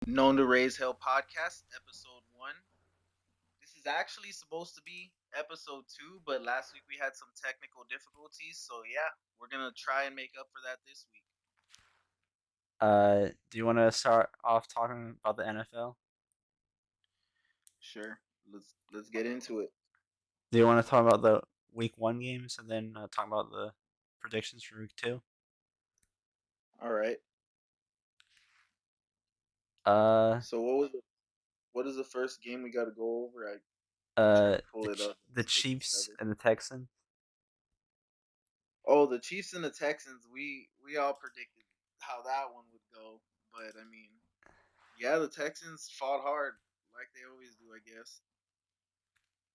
Known to Raise Hale podcast, episode one. This is actually supposed to be episode two, but last week we had some technical difficulties, so yeah, we're gonna try and make up for that this week. Do you want to start off talking about the NFL? Sure, let's get into it. Do you want to talk about the week one games and then talk about the predictions for week two? All right. Uh, So what is the first game we got to go over? I'm trying uh, to pull it up and the stick Chiefs together. and the Texans. Oh, the Chiefs and the Texans. We all predicted how that one would go, but I mean, yeah, the Texans fought hard like they always do, I guess.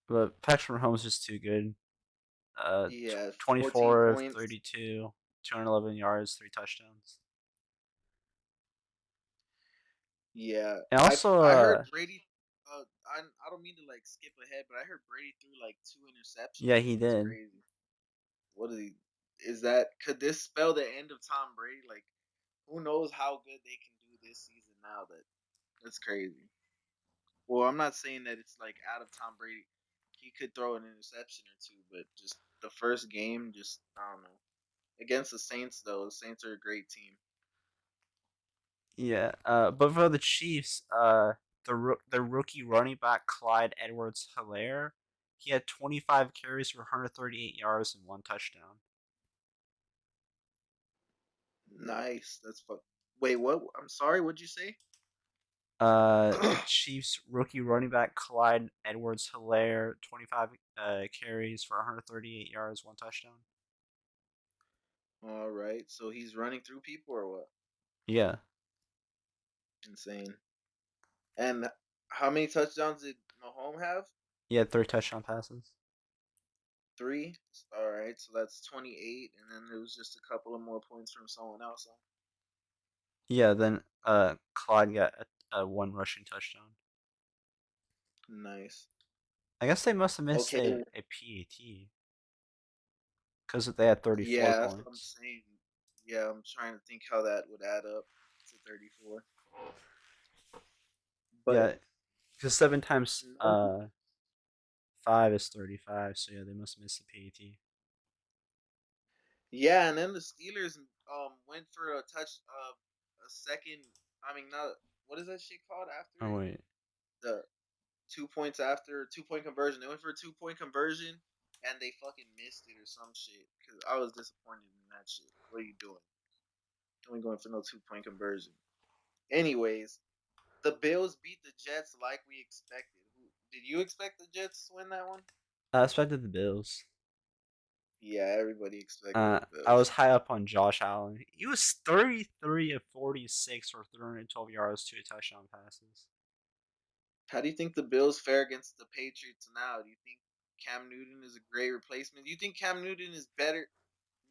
But Patrick Mahomes is just too good. Yeah, 14 24 of points. 32, 211 yards, three touchdowns. Yeah, And also, I heard Brady. I don't mean to like skip ahead, but I heard Brady threw like two yeah, interceptions. he That's did. crazy. What is he? Is that could this spell the end of Tom Brady? Like, who knows how good they can do this season now? That's crazy. Well, I'm not saying that it's like out of Tom Brady. He could throw an interception or two, but just the first game, just I don't know. Against the Saints, though, the Saints are a great team. Yeah. But for the Chiefs, the rookie running back Clyde Edwards-Helaire, he had 25 carries for 138 yards and one touchdown. Nice. That's fun. Wait, what? I'm sorry. What'd you say? The Chiefs rookie running back Clyde Edwards-Helaire, 25 carries for 138 yards, one touchdown. All right. So he's running through people or what? Yeah, Insane. And how many touchdowns did Mahomes have? he had three touchdown passes. Three. All right. So that's 28, and then there was just a couple of more points from someone else. Huh? Yeah, then Clyde got a one rushing touchdown. Nice. I guess they must have missed Okay. a PAT because they had 34 Yeah, that's what I'm points. saying. Yeah, I'm trying to think how that would add up to 34. But Yeah, because seven times no, five is 35. So yeah, they must have missed the PAT. yeah, and then the Steelers went for a a second. I mean, not what is that shit called after Oh it? wait, The 2 points after 2 point conversion. They went for a 2 point conversion and they fucking missed it or some shit. Because I was disappointed in that shit. What are you doing? You ain't going for no 2 point conversion. Anyways, the Bills beat the Jets like we expected. Did you expect the Jets to win that one? I expected the Bills. Yeah, everybody expected the I was Bills. high up on Josh Allen. He was 33 of 46 for 312 yards, two touchdown passes. How do you think the Bills fare against the Patriots now? Do you think Cam Newton is a great replacement? Do you think Cam Newton is better?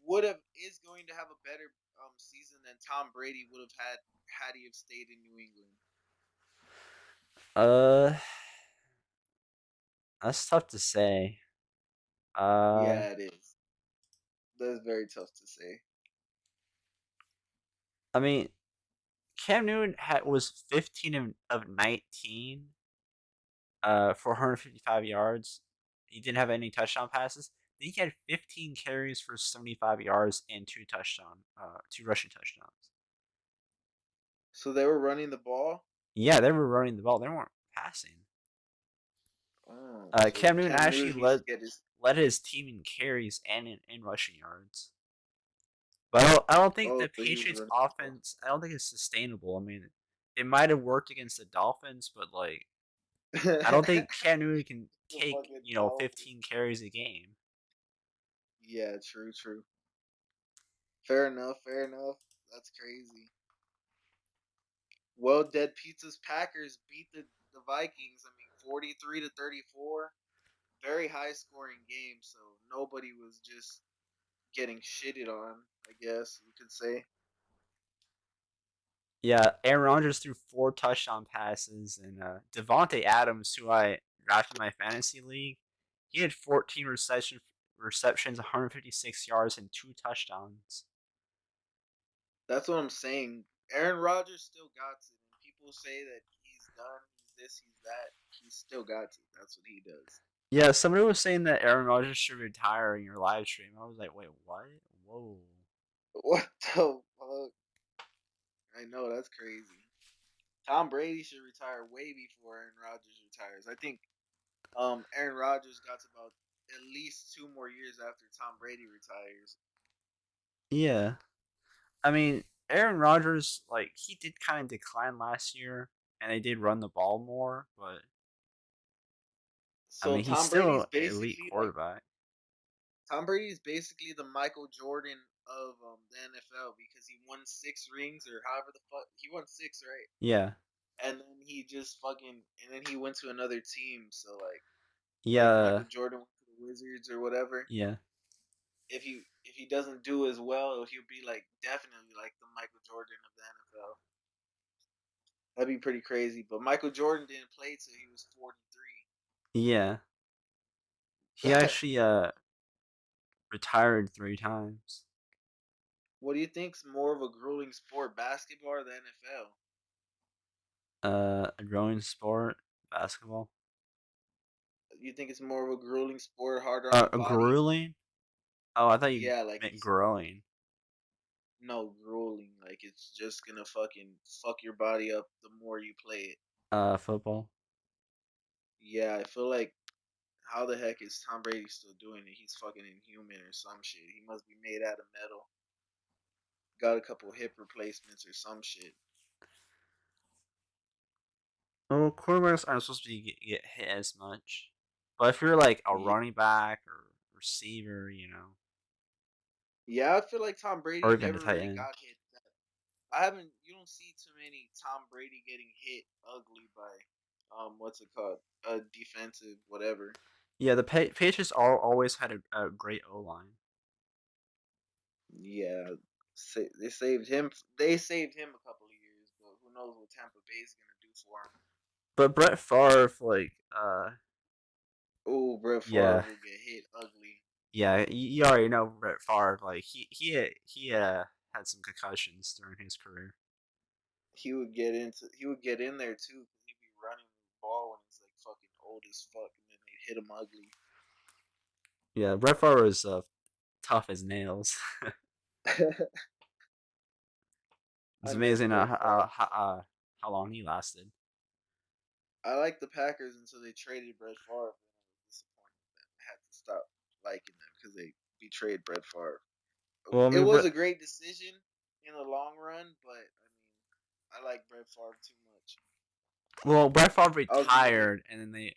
Would have is going to have a better season than Tom Brady would have had he have stayed in New England. Uh, that's tough to say. Uh, Yeah, it is. That's very tough to say. I mean, Cam Newton was 15 of 19 for 155 yards. He didn't have any touchdown passes. Then he had 15 carries for 75 yards and two rushing touchdowns. So they were running the ball. Yeah, they were running the ball. They weren't passing. Oh, so Cam Newton Cam actually Newton needs to get his. led his team in carries and in rushing yards. But I don't think Oh, the so he was Patriots running the ball. offense. I don't think it's sustainable. I mean, it might have worked against the Dolphins, but like I don't think Cam Newton can The take fucking 15 Dolphins. carries a game. Yeah, true, true. Fair enough. Fair enough. That's crazy. Well, Dead Pizza's Packers beat the Vikings. I mean, 43-34. Very high scoring game. So nobody was just getting shitted on. I guess you could say. Yeah, Aaron Rodgers threw four touchdown passes, and Devonte Adams, who I drafted in my fantasy league, he had 14 receptions, 156 yards, and two touchdowns. That's what I'm saying. Aaron Rodgers still got it, and people say that he's done, he's this, he's that, he's still got to. That's what he does. Yeah, somebody was saying that Aaron Rodgers should retire in your live stream. I was like, wait, what? Whoa. What the fuck? I know that's crazy. Tom Brady should retire way before Aaron Rodgers retires. I think Aaron Rodgers got to about at least 2 more years after Tom Brady retires. Yeah. I mean, Aaron Rodgers, like, he did kind of decline last year, and they did run the ball more, but I So mean, he's still elite quarterback. Tom Brady's basically the Michael Jordan of the NFL because he won 6 rings or however the fuck he won 6, right? Yeah. And then he just fucking and then he went to another team. So like Yeah. Michael Jordan went to the Wizards or whatever. Yeah. If he doesn't do as well, he'll be like definitely like the Michael Jordan of the NFL. That'd be pretty crazy. But Michael Jordan didn't play till he was 43. Yeah. He actually retired 3 times. What do you think's more of a grueling sport, basketball or the NFL? A growing sport, basketball. You think it's more of a grueling sport, harder on the body? Grueling? Oh, I thought you Yeah, like meant it's growing. no grueling. Like it's just gonna fucking fuck your body up the more you play it. Football. Yeah, I feel like how the heck is Tom Brady still doing it? He's fucking inhuman or some shit. He must be made out of metal. Got a couple hip replacements or some shit. Well, quarterbacks aren't supposed to get hit as much. But if you're like a Yeah, running back or receiver, yeah. I feel like Tom or Brady even the never tight really end. got hit. I haven't. You don't see too many Tom Brady getting hit ugly by what's it called? A defensive whatever. Yeah, the Patriots always had a great O line. Yeah, they saved him. They saved him a couple of years, but who knows what Tampa Bay is gonna do for him? But Brett Favre, like, Oh, Brett Favre yeah, will get hit ugly. yeah, you already know Brett Favre. Like, he had some concussions during his career. He would get in there too because he'd be running the ball when he's like fucking old as fuck, and then they'd hit him ugly. Yeah, Brett Favre was tough as nails. It's I miss amazing Brett Favre. how long he lasted. I liked the Packers until they traded Brett Favre, and I was disappointed that I had to stop liking them because they betrayed Brett Favre. Well, I It mean, was a great decision in the long run, but I mean, I like Brett Favre too much. Brett Favre I was gonna get retired, and then they,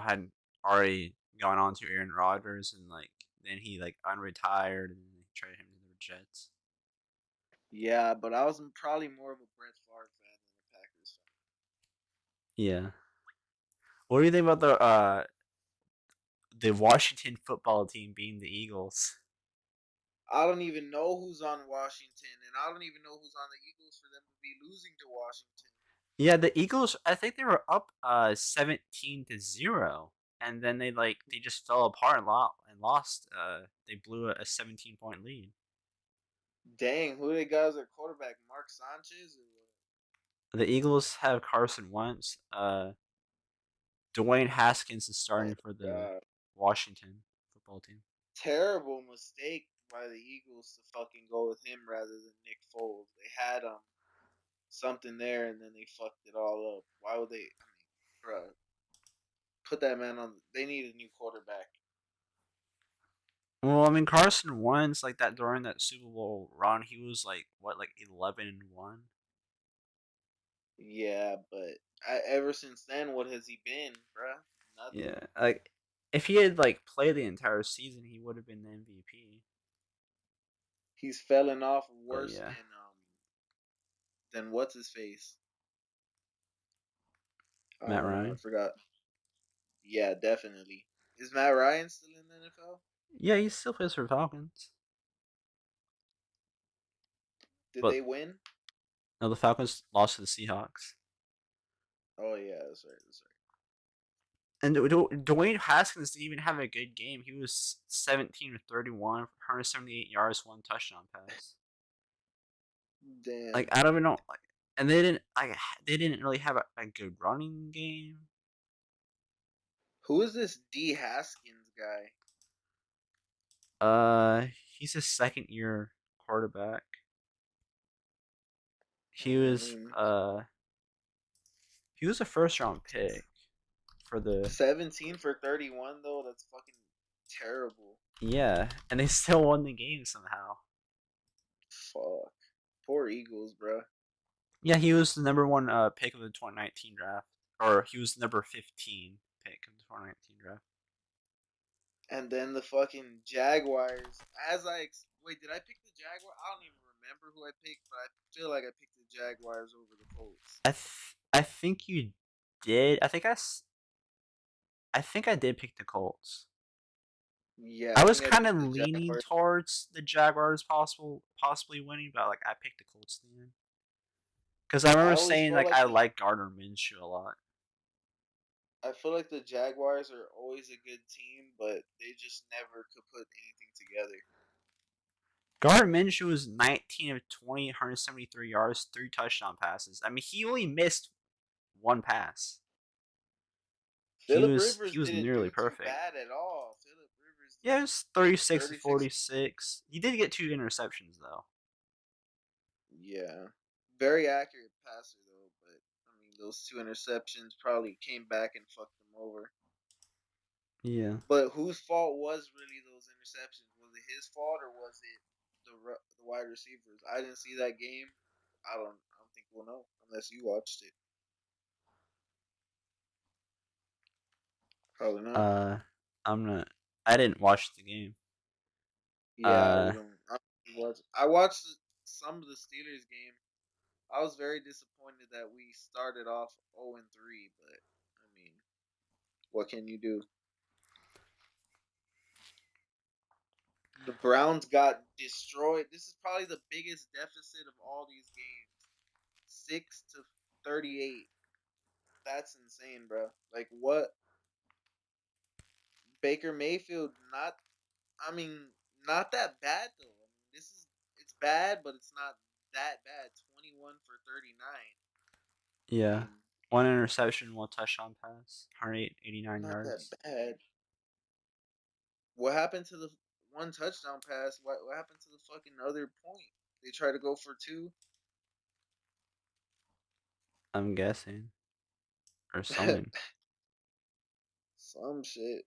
had already gone on to Aaron Rodgers, and like then he like unretired, and they traded him to the Jets. yeah, but I was probably more of a Brett Favre fan than a Packers fan. Yeah. What do you think about the Washington football team being the Eagles? I don't even know who's on Washington, and I don't even know who's on the Eagles for them to be losing to Washington. Yeah, the Eagles. I think they were up 17-0, and then they just fell apart and lost. They blew a 17-point lead. Dang, who they got as their quarterback? Mark Sanchez? Or what? The Eagles have Carson Wentz. Dwayne Haskins is Oh starting for the god. Washington football team. Terrible mistake by the Eagles to fucking go with him rather than Nick Foles. They had something there and then they fucked it all up. Why would they? I mean, bruh, put that man on. They need a new quarterback. Well, I mean Carson Wentz like that during that Super Bowl run, he was like what, like 11-1. Yeah, but ever since then, what has he been, bruh? Yeah, Nothing. like if he had like played the entire season, he would have been the MVP. He's fallen off But worse yeah, than what's his face. Matt I Ryan. forgot. Yeah, definitely. Is Matt Ryan still in the NFL? Yeah, he still plays for Falcons. Did But they win? no, the Falcons lost to the Seahawks. Oh yeah, that's right. That's right. And Dwayne Haskins didn't even have a good game. He was 17 of 31, 178 yards, one touchdown pass. Like Damn. I don't even know. and they didn't really have a good running game. Who is this D Haskins guy? He's a second year quarterback. He I was mean, uh he was a first round pick for the 17 for 31 though. That's fucking terrible. yeah, and they still won the game somehow. Fuck. Poor Eagles, bro. Yeah, he was the number one pick of the 2019 draft, or he was the number 15 pick of the 2019 draft. And then the fucking Jaguars. Wait, did I pick the Jaguar? I don't even remember who I picked, but I feel like I picked the Jaguars over the Colts. I think you did. I think I did pick the Colts. Yeah, I I was think I kind of picked the leaning Jaguars. towards the Jaguars possibly winning, but like I picked the Colts in the end because I I remember always saying felt like like I the like Gardner Minshew a lot. I feel like the Jaguars are always a good team, but they just never could put anything together. Gardner Minshew was 19 of 20, 173 yards, 3 touchdown passes. I mean, he only missed one pass. Philip He Rivers was didn't nearly do too perfect. bad at all. Philip Rivers Yeah, it threw was 36 to 36. 46. He did get 2 interceptions though. Yeah. Very accurate passer though, but I mean those two interceptions probably came back and fucked them over. Yeah. But whose fault was really those interceptions? Was it his fault or was it the wide receivers? I didn't see that game. I don't think we'll know unless you watched it. Probably not. Uh, I'm not. I didn't watch the game. Yeah, we Uh, don't. I watched some of the Steelers game. I was very disappointed that we started off 0-3, but I mean, what can you do? The Browns got destroyed. This is probably the biggest deficit of all these games. 6-38. That's insane, bro. Like what? Baker Mayfield not I mean, not that bad though. I mean, it's bad, but it's not that bad. 21 for 39. I yeah. mean, 1 interception, 1 touchdown pass, 189 not that yards. bad. What happened to the one touchdown pass? What happened to the fucking other point? They try to go for two. I'm guessing or something. Some shit.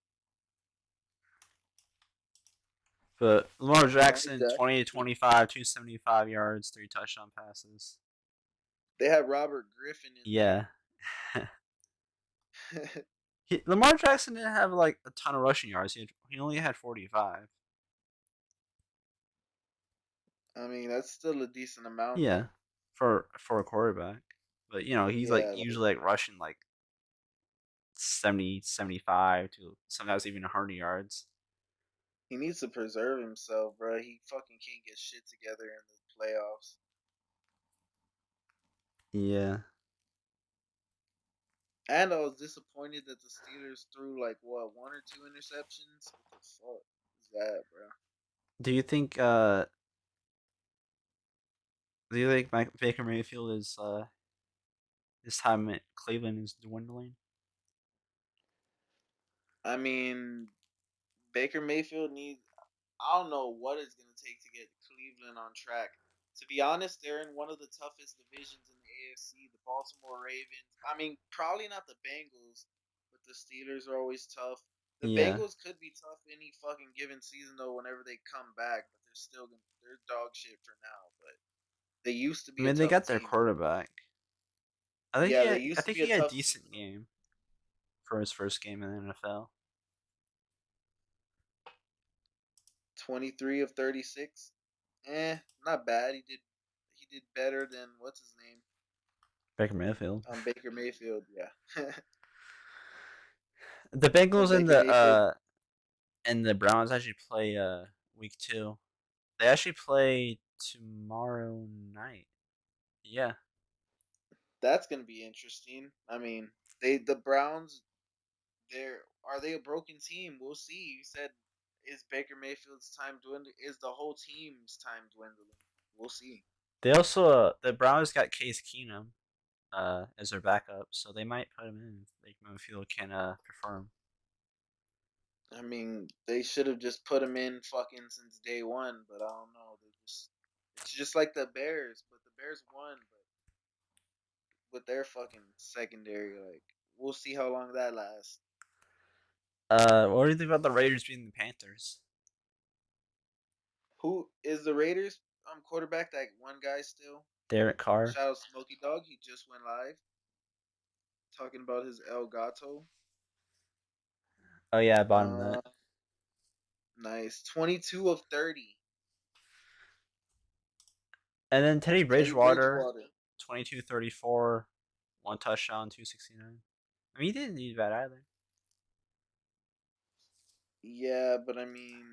But Lamar Lamar Jackson, Jackson. 20 to 25, 275 yards, 3 touchdown passes. They had Robert Griffin in Yeah. there. Lamar Jackson didn't have like a ton of rushing yards. He only had 45. I mean, that's still a decent amount Yeah, though. for a quarterback. But he's like Yeah, like usually like rushing like 70, 75 to sometimes even 100 yards. he needs to preserve himself, bro. He fucking can't get shit together in the playoffs. Yeah. And I was disappointed that the Steelers threw like what one or two interceptions. What the fuck is that, bro? Do you think Baker Mayfield is his time at Cleveland is dwindling? I mean, Baker Mayfield needs. I don't know what it's gonna take to get Cleveland on track. To be honest, they're in one of the toughest divisions in the AFC. The Baltimore Ravens. I mean, probably not the Bengals, but the Steelers are always tough. The Yeah. Bengals could be tough any fucking given season though. Whenever they come back, but they're dog shit for now. But they used to I be a mean, they tough got their team. quarterback. Yeah, they I used to think be a he had a tough team. decent game for his first game in the NFL. 23 of 36. Not bad. He did better than what's his name? Baker Mayfield. Baker Mayfield, yeah. The And Bengals Baker Mayfield, and the Browns actually play week 2. They actually play tomorrow night. Yeah. that's gonna be interesting. I mean, the Browns, are they a broken team? We'll see. You said is Baker Mayfield's time dwindling? Is the whole team's time dwindling? We'll see. They also the Browns got Case Keenum as their backup, so they might put him in if they feel can perform. I mean, they should have just put him in fucking since day one, but I don't know. They just it's just like the Bears, but the Bears won, but with their fucking secondary, like we'll see how long that lasts. What do you think about the Raiders beating the Panthers? Who is the Raiders quarterback? That one guy still. Derek Carr. Shout out Smokey Dog. He just went live talking about his El Gato. Oh yeah, I bought him Uh, that. nice. 22 of 30. And then Teddy Teddy Bridgewater, Bridgewater. 22-34, one touchdown, 269. I mean, he didn't need bad either. Yeah, but I mean,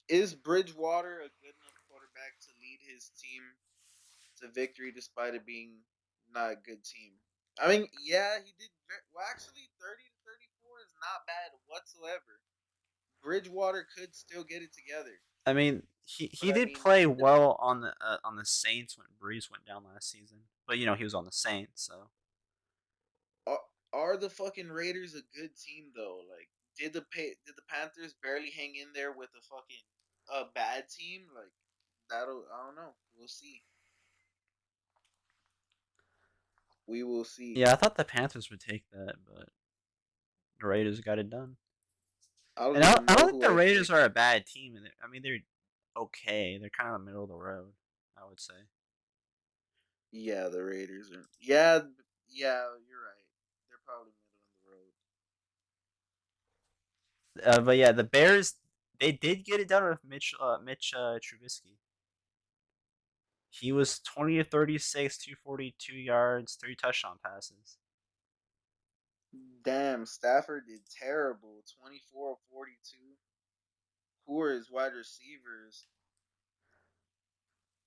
is Bridgewater a good enough quarterback to lead his team to victory despite it being not a good team? I mean, yeah, he did. Well, actually, 30 to 34 is not bad whatsoever. Bridgewater could still get it together, I mean, but he I did mean, play well on the Saints when Breeze went down last season, but he was on the Saints, so are, are the fucking Raiders a good team though? Like, did the Panthers barely hang in there with a fucking a bad team? Like, that'll I don't know. We'll see. We will see. yeah, I thought the Panthers would take that, but the Raiders got it done. I don't And even I don't know think who the I Raiders picked. are a bad team. I mean, they're okay. They're kind of the middle of the road, I would say. Yeah, the Raiders are. Yeah, yeah, you're right. They're probably middle of the road. But yeah, the Bears they did get it done with Mitch Trubisky. He was 20 to 36, 242 yards, three touchdown passes. Damn, Stafford did terrible. 24 of 42. Who are his wide receivers?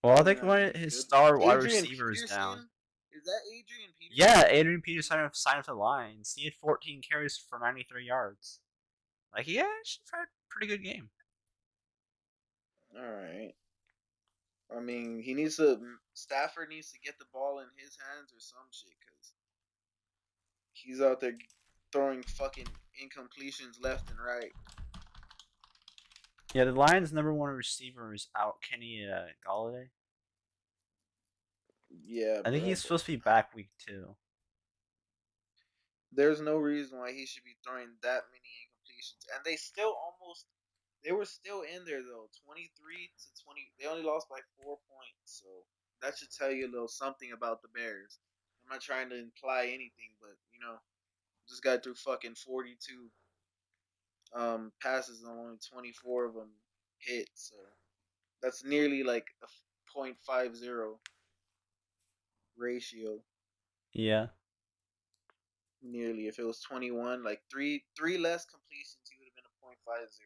Well, I Probably think not one of any his good. star wide Adrian receivers down. Peterson? Is that Adrian Yeah, Peterson? Adrian Peterson signed up to the Lions. He had 14 carries for 93 yards. Like, yeah, he's had a pretty good game. All right. I mean, he needs to. Stafford needs to get the ball in his hands or some shit because he's out there throwing fucking incompletions left and right. Yeah, the Lions' number one receiver is out, Kenny Galladay. Yeah, I think bro. he's But supposed to be back week 2. there's no reason why he should be throwing that many incompletions. And they still almost. They were still in there though. 23 to 20. They only lost by 4 points. So that should tell you a little something about the Bears. I'm not trying to imply anything, but this guy threw fucking 42 passes and only 24 of them hit. So that's nearly like a .50 ratio. Yeah. Nearly, if it was 21, like three less completions, he would have been a .50.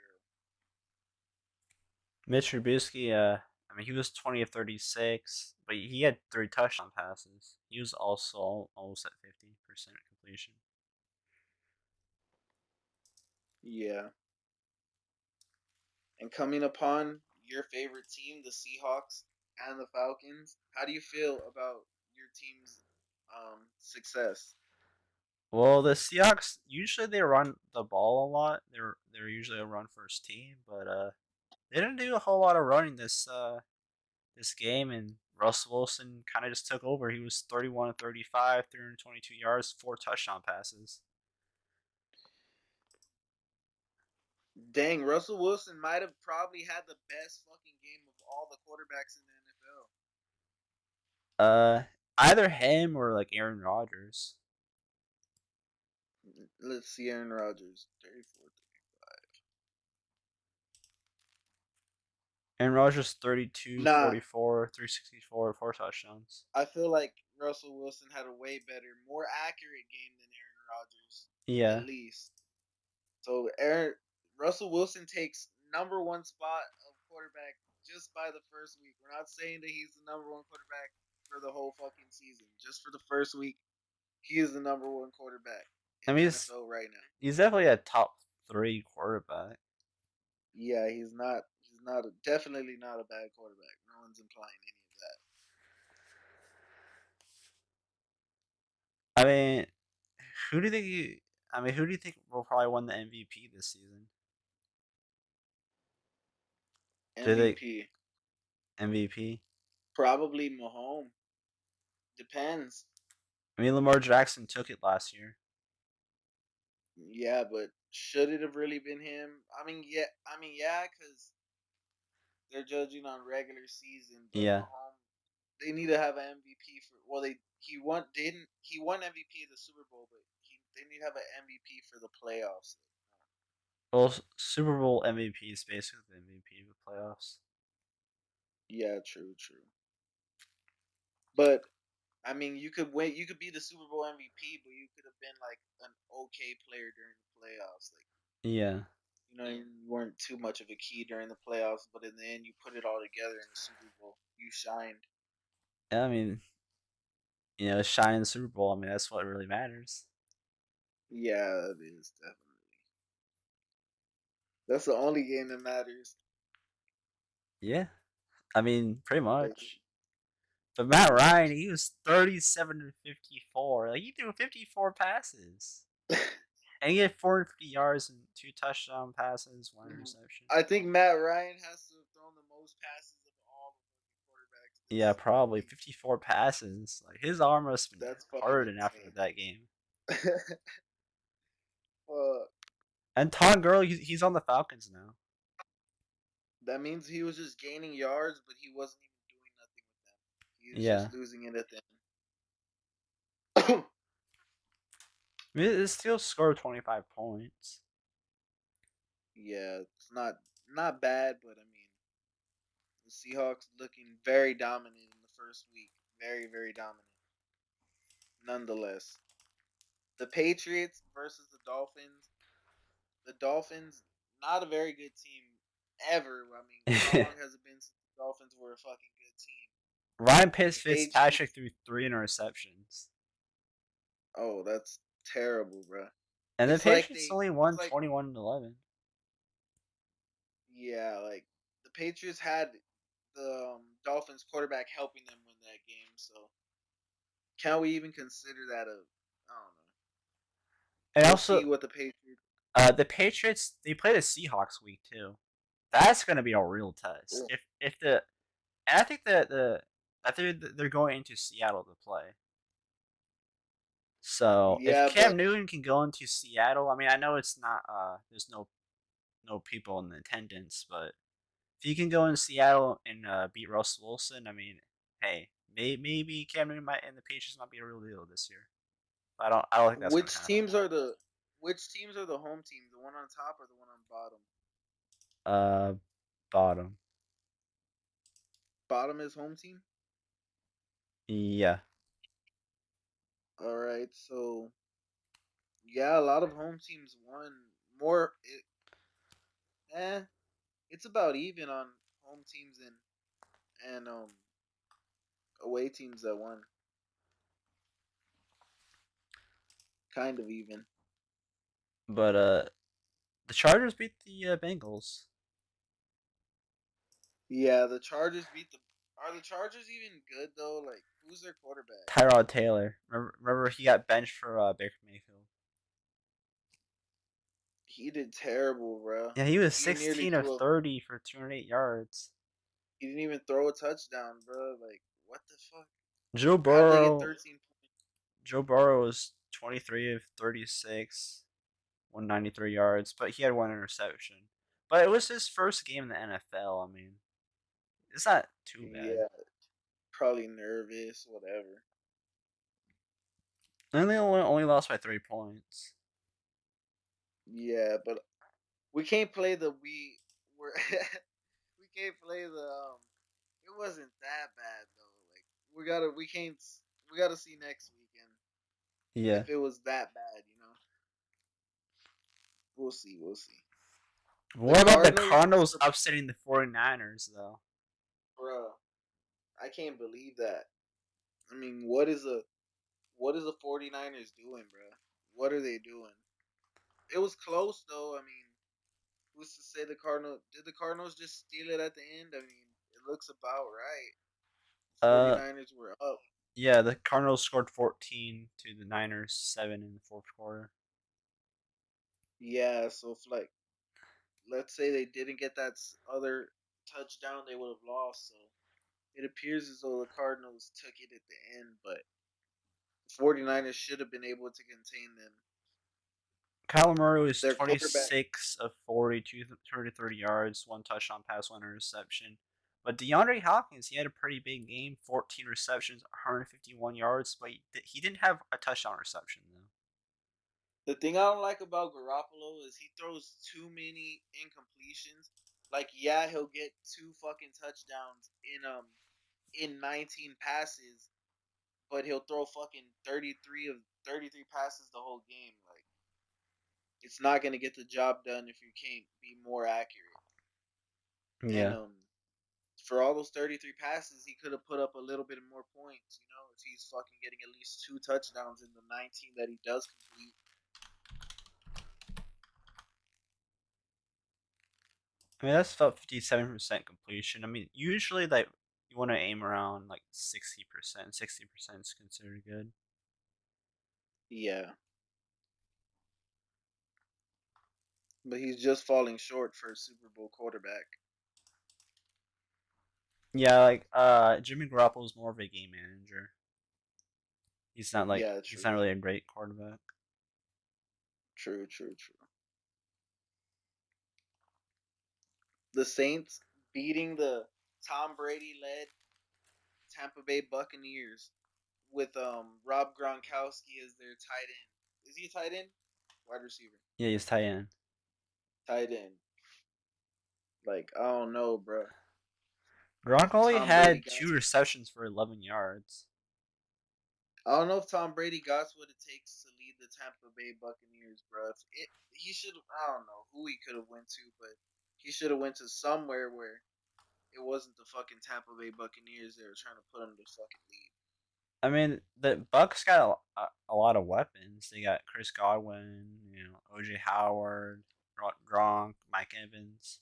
Mitch Trubisky, I mean, he was 20 of 36, but he had three touchdown passes. He was also almost at 50% completion. Yeah, and coming upon your favorite team, the Seahawks and the Falcons, how do you feel about your team's success? Well, the Seahawks usually they run the ball a lot. They're usually a run first team, but they didn't do a whole lot of running this game, and Russell Wilson kind of just took over. He was 31 of 35, 322 yards, four touchdown passes. Dang, Russell Wilson might have probably had the best fucking game of all the quarterbacks in the NFL. Uh, Either him or like Aaron Rodgers. Let's see, Aaron Rodgers, 34. Aaron Rodgers 32, Nah, 44, 364, four touchdowns. I feel like Russell Wilson had a way better, more accurate game than Aaron Rodgers, at Yeah. least. So Aaron Russell Wilson takes number one spot of quarterback just by the first week. We're not saying that he's the number one quarterback for the whole fucking season. Just for the first week, he is the number one quarterback I in mean, the NFL right now. he's definitely a top three quarterback. Yeah, he's not. He's not. Definitely not a bad quarterback. No one's implying any of that. I mean, who do you think? I mean, who do you think will probably win the MVP this season? Do they MVP MVP? probably Mahomes. Depends. I mean, Lamar Jackson took it last year. Yeah, but should it have really been him? I mean, yeah. I mean, yeah, because they're judging on regular season, but Yeah. Mahomes, they need to have an MVP for. Well, they he won didn't he won MVP of the Super Bowl, but they need to have an MVP for the playoffs. Well, Super Bowl MVP is basically the MVP of the playoffs. Yeah, true, true. But I mean, you could win. You could be the Super Bowl MVP, but you could have been like an okay player during the playoffs. Like Yeah. you weren't too much of a key during the playoffs, but in the end, you put it all together in the Super Bowl. You shined. I mean, shine in the Super Bowl. I mean, that's what really matters. Yeah, it is definitely. That's the only game that matters. Yeah. I mean, pretty Like, much. But Matt pretty Ryan, much. he was 37 to 54. Like he threw 54 passes. And he had 450 yards and two touchdown passes, one interception. I think Matt Ryan has to have thrown the most passes of all the quarterbacks Yeah, this probably week. 54 passes. Like his arm must have been That's fucking hurting after insane. that game. Fuck. And Todd Gurley, he's on the Falcons now. That means he was just gaining yards, but he wasn't even doing nothing with them. He was Yeah. just losing it at the end. I mean, it still scored 25 points. Yeah, it's not bad, but I mean, the Seahawks looking very dominant in the first week. Very, very dominant. Nonetheless, the Patriots versus the Dolphins. The Dolphins, not a very good team ever. I mean, how long has it been since the Dolphins were a fucking good team? Ryan The Fitzpatrick Patriots. threw three interceptions. Oh, that's terrible, bro. And the It's like Patriots they. only It's won like 21-11. yeah, like the Patriots had the Dolphins quarterback helping them win that game. So can we even consider that a? I don't know. And We'll also, see what the Patriots. the Patriots, they play the Seahawks week too. That's going to be a real test. If the and I think that I think they're going into Seattle to play. So if Yeah, Cam but Newton can go into Seattle, I mean, I know it's not there's no people in attendance, but if he can go in Seattle and beat Russell Wilson, I mean, hey, maybe Cam Newton might and the Patriots might be a real deal this year. But I don't think that's gonna which happen. teams are the which teams are the home teams? The one on top or the one on bottom? Uh, bottom. Bottom is home team. Yeah. All right, so yeah, a lot of home teams won more. Eh, it's about even on home teams and away teams that won. Kind of even. But the Chargers beat the Bengals. Yeah, the Chargers beat the. Are the Chargers even good though? Like, who's their quarterback? Tyrod Taylor. Remember he got benched for Baker Mayfield. He did terrible, bro. Yeah, he was He nearly 16 of threw a. 30 for 208 yards. He didn't even throw a touchdown, bro. Like, what the fuck? Joe How did they get Burrow 13 points? Joe Burrow was 23 of 36, 193 yards, but he had one interception. But it was his first game in the NFL. I mean, it's not too bad. Yeah, probably nervous, whatever. And they only lost by 3 points. Yeah, but we can't play the we're we can't play the it wasn't that bad though. Like we gotta see next weekend Yeah. if it was that bad. We'll see, we'll see. The What about the Cardinals, Cardinals upsetting the 49ers, though? bro, I can't believe that. I mean, what is the 49ers doing, bro? What are they doing? It was close though. I mean, who's to say the Cardinals did the Cardinals just steal it at the end? I mean, it looks about right. Uh, 49ers were up. Yeah, the Cardinals scored 14 to the Niners 7 in the fourth quarter. Yeah, so if like let's say they didn't get that other touchdown, they would have lost. So it appears as though the Cardinals took it at the end, but the 49ers should have been able to contain them. Kyler Murray was Their quarterback, 26 of 40, 30 yards, one touchdown pass, one interception. But DeAndre Hopkins, he had a pretty big game, 14 receptions, 151 yards, but he didn't have a touchdown reception, though. the thing I don't like about Garoppolo is he throws too many incompletions. Like, yeah, he'll get two fucking touchdowns in 19 passes, but he'll throw fucking 33 passes the whole game. Like, it's not gonna get the job done if you can't be more accurate. And Yeah. for all those 33 passes, he could have put up a little bit more points. You know, if he's fucking getting at least two touchdowns in the 19 that he does complete. I mean, that's about 57% completion. I mean, usually that you want to aim around like 60%. 60% is considered good. Yeah, but he's just falling short for a Super Bowl quarterback. Yeah, like Jimmy Garoppolo is more of a game manager. Yeah, He's true, not really a great quarterback. true, true, true. The Saints beating the Tom Brady led Tampa Bay Buccaneers with Rob Gronkowski as their tight end. Is he a tight end? Wide receiver. Yeah, he's tight end. Tight end. Like, I don't know, bro. Gronk If only Tom Brady had got, 2 receptions for 11 yards. I don't know if Tom Brady got what it takes to lead the Tampa Bay Buccaneers, bro. He should, I don't know who he could have went to, but he should have went to somewhere where it wasn't the fucking Tampa Bay Buccaneers that were trying to put him to fucking lead. I mean, the Bucks got a lot of weapons. They got Chris Godwin, OJ Howard, Gronk, Mike Evans,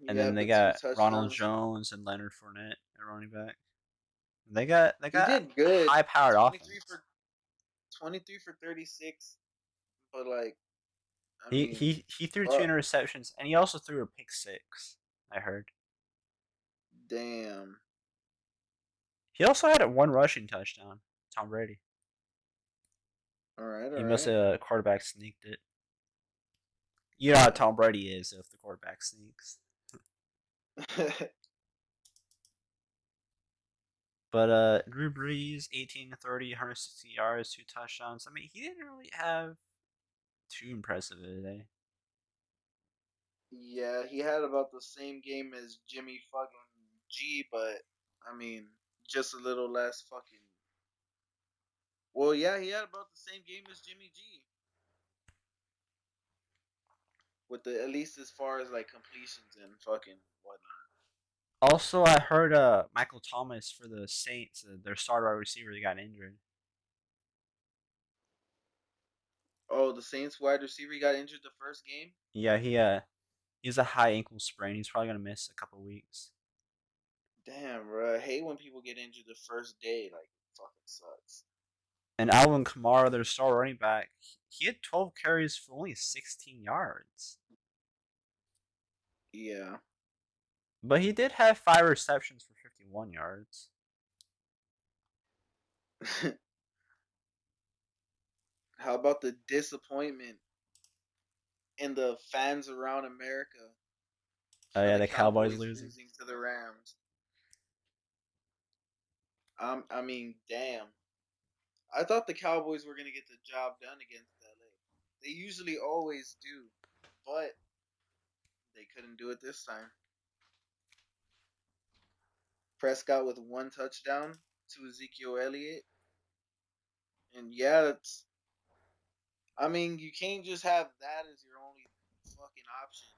and Yeah, then they but two got Ronald touchdowns. Jones and Leonard Fournette at running back. They He got did good. high powered 23 offense. for 23 for 36, but like, I He mean, he he threw two fuck, interceptions, and he also threw a pick six. I heard. damn. He also had a one rushing touchdown. Tom Brady. All right, He all must right. have quarterback sneaked it. You know how Tom Brady is if the quarterback sneaks. But Drew Brees, 18 to 30, 160 yards, 2 touchdowns. I mean, he didn't really have too impressive today. Yeah, he had about the same game as Jimmy fucking G, but I mean, just a little less fucking. Well, yeah, he had about the same game as Jimmy G, with the at least as far as like completions and fucking whatnot. Also, I heard Michael Thomas for the Saints, their star wide receiver, they got injured. Oh, the Saints wide receiver got injured the first game. Yeah, he has a high ankle sprain. He's probably gonna miss a couple weeks. Damn, bro. I hate when people get injured the first day. Like, it fucking sucks. And Alvin Kamara, their star running back, he had 12 carries for only 16 yards. Yeah. But he did have 5 receptions for 51 yards. How about the disappointment in the fans around America Oh for yeah, the the Cowboys Cowboys losing. losing to the Rams? I mean, damn. I thought the Cowboys were gonna get the job done against LA. They usually always do, but they couldn't do it this time. Prescott with one touchdown to Ezekiel Elliott, and yeah, that's. I mean, you can't just have that as your only fucking option.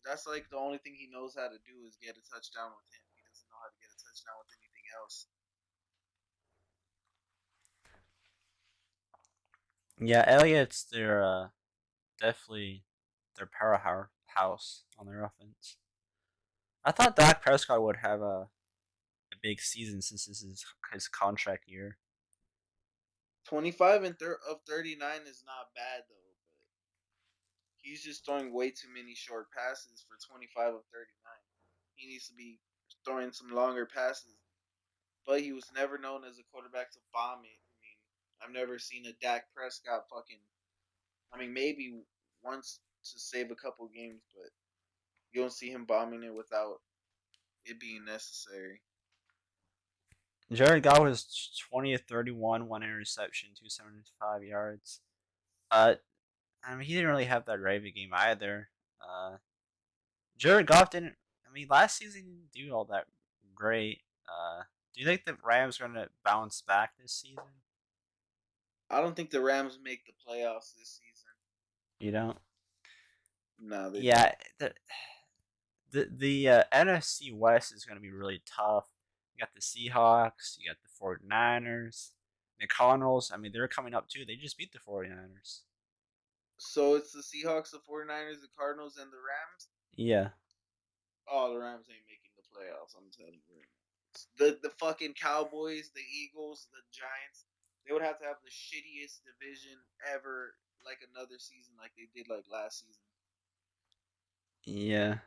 That's like the only thing he knows how to do is get a touchdown with him. He doesn't know how to get a touchdown with anything else. Yeah, Elliott's their definitely their powerhouse on their offense. I thought Dak Prescott would have a big season since this is his contract year. 25 of 39 is not bad though, but he's just throwing way too many short passes for 25 of 39. He needs to be throwing some longer passes. But he was never known as a quarterback to bomb it. I mean, I've never seen a Dak Prescott fucking. I mean, maybe once to save a couple games, but you don't see him bombing it without it being necessary. Jared Goff was 20 of 31, one interception, 275 yards. Uh, I mean, he didn't really have that great of a game either. Uh, Jared Goff didn't. I mean, last season he didn't do all that great. Do you think the Rams are gonna bounce back this season? I don't think the Rams make the playoffs this season. You don't. No, they don't. Yeah, the NFC West is gonna be really tough. You got the Seahawks, you got the 49ers, the Cardinals. I mean, they're coming up too. They just beat the 49ers. So it's the Seahawks, the 49ers, the Cardinals, and the Rams. Yeah, Oh, the Rams ain't making the playoffs. I'm telling you right now. The fucking Cowboys, the Eagles, the Giants. They would have to have the shittiest division ever, like another season, like they did like last season, yeah.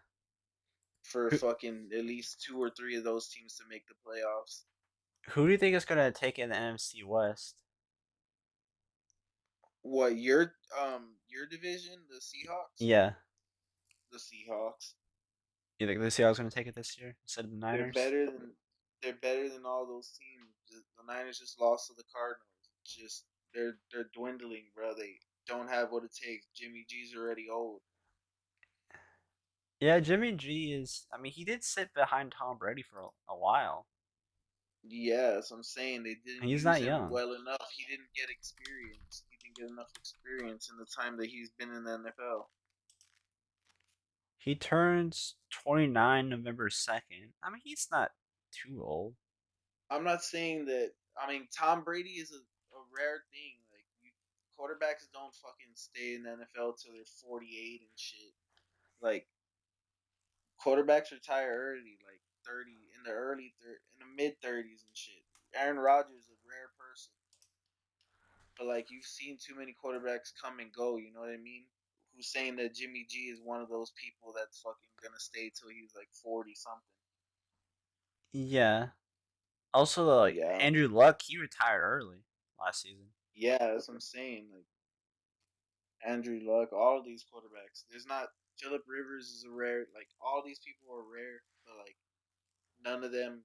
for Who fucking at least two or three of those teams to make the playoffs. who do you think is gonna take in the NFC West? What your division, the Seahawks, Yeah, the Seahawks. you think the Seahawks gonna take it this year instead of the They're Niners? better than they're better than all those teams. The Niners just lost to the Cardinals. Just they're dwindling, bro. They don't have what it takes. Jimmy G's already old. Yeah, Jimmy G is. I mean, he did sit behind Tom Brady for a while. Yes, I'm saying they didn't He's use not him young. well enough. He didn't get experience. He didn't get enough experience in the time that he's been in the NFL. He turns 29 November 2nd. I mean, he's not too old. I'm not saying that. I mean, Tom Brady is a rare thing. Like quarterbacks don't fucking stay in the NFL till they're 48 and shit. Like quarterbacks retire early, like 30 in the in the mid 30s and shit. Aaron Rodgers is a rare person, but like you've seen too many quarterbacks come and go. You know what I mean? Who's saying that Jimmy G is one of those people that's fucking gonna stay till he's like 40 something? Yeah. Also, like Yeah, Andrew Luck, he retired early last season. yeah, that's what I'm saying. Like Andrew Luck, all of these quarterbacks. There's not Philip Rivers is a rare. Like all these people are rare, but like none of them.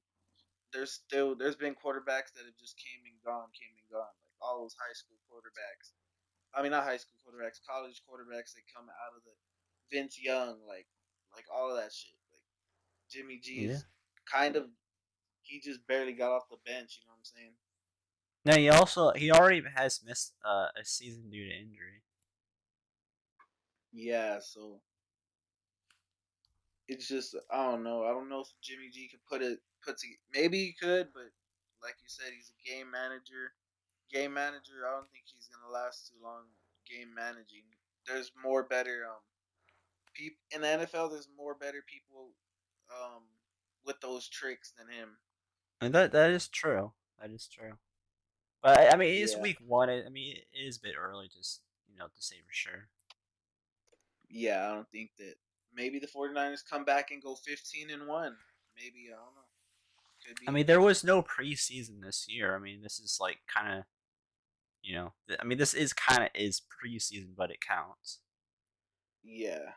There's been quarterbacks that have just came and gone. Like all those high school quarterbacks. I mean, not high school quarterbacks, college quarterbacks that come out of the Vince Young, like all of that shit. Like Jimmy G Yeah. is kind of he just barely got off the bench. You know what I'm saying? No, he already has missed a season due to injury. Yeah. So it's just I don't know. I don't know if Jimmy G could put to maybe he could, but like you said, he's a game manager. Game manager, I don't think he's gonna last too long game managing. There's more better people in the NFL. There's more better people um with those tricks than him. And that is true. That is true. But I mean, it is Yeah, week one. I mean, it is a bit early to to say for sure. yeah. I don't think that maybe the 49ers come back and go 15-1. Maybe I don't know. Could I be. mean, there was no preseason this year. I mean, this is like kind of I mean, this is kind of is preseason, but it counts. Yeah.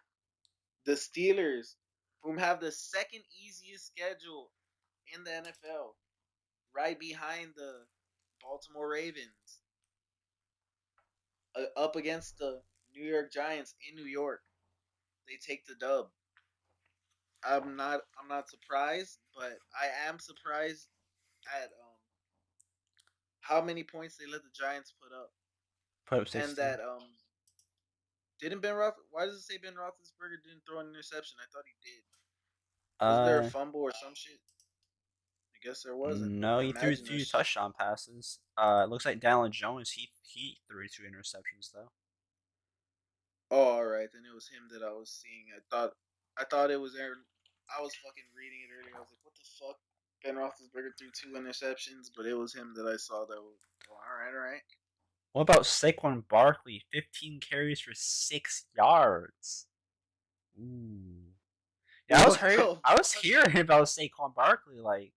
The Steelers, whom have the second easiest schedule in the NFL, right behind the Baltimore Ravens, up against the New York Giants in New York. They take the dub. I'm not surprised, but I am surprised at how many points they let the Giants put up, Put up and 60. that didn't Ben Roth. Why does it say Ben Roethlisberger didn't throw an interception? I thought he did. Wasn't there a Uh, fumble or some shit? I guess there wasn't, but no, I he threw imagine two there's shit. touchdown passes. It looks like Dallin Jones he threw two interceptions though. Oh, all right, then it was him that I was seeing. I thought it was Aaron. I was fucking reading it earlier. I was like, what the fuck? Ben Roethlisberger threw 2 interceptions, but it was him that I saw that was, oh, all right, all right. What about Saquon Barkley? 15 carries for 6 yards. Ooh. Yeah, I was What hearing. the I was fuck? hearing about Saquon Barkley. Like,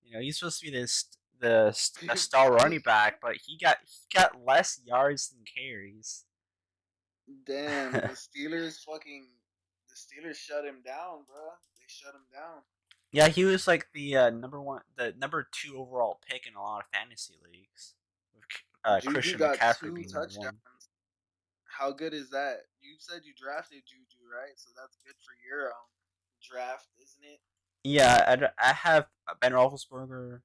he's supposed to be a star running back, but he got less yards than carries. Damn, the Steelers shut him down, bro. They shut him down. Yeah, he was like the number two overall pick in a lot of fantasy leagues. With Juju Christian got McCaffrey two being number one. touchdowns. How good is that? You said you drafted Juju, right? So that's good for your draft, isn't it? Yeah, I have Ben Roethlisberger,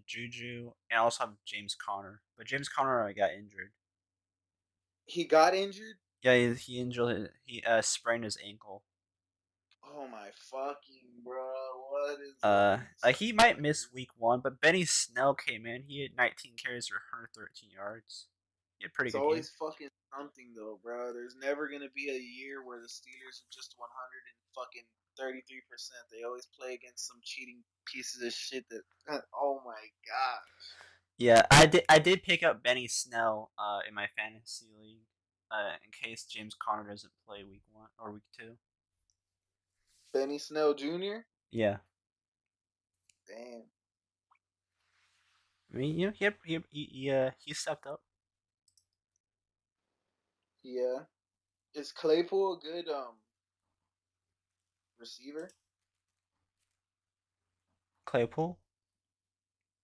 Juju, and I also have James Conner. But James Conner got injured. He got injured. Yeah, he injured. He sprained his ankle. Oh my fucking bro! What is up with these He might miss players? week one, but Benny Snell came in. He had 19 carries for 113 yards. He had a pretty It's good game. always fucking something though, bro. There's never gonna be a year where the Steelers are just 100 and fucking 33%. They always play against some cheating pieces of shit that. Oh my gosh. Yeah, I did pick up Benny Snell in my fantasy league in case James Conner doesn't play week one or week two. Benny Snell Jr. Yeah, Damn. I mean, he stepped up. Yeah. Is Claypool a good receiver? Claypool,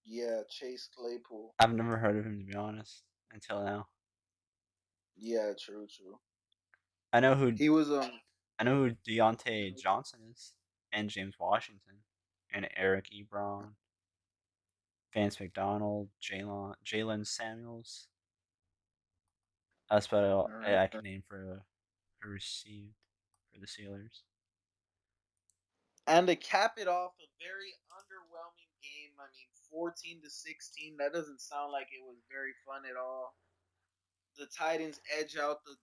Yeah, Chase Claypool. I've never heard of him to be honest until now. Yeah, true, true. I know who He was I know who Deontay Johnson is, and James Washington, and Eric Ebron, Vance McDonald, Jalen Samuels. That's about all I alright. can name for who received for the Steelers. And to cap it off, a very underwhelming game. I mean, 14-16. That doesn't sound like it was very fun at all. The Titans edge out the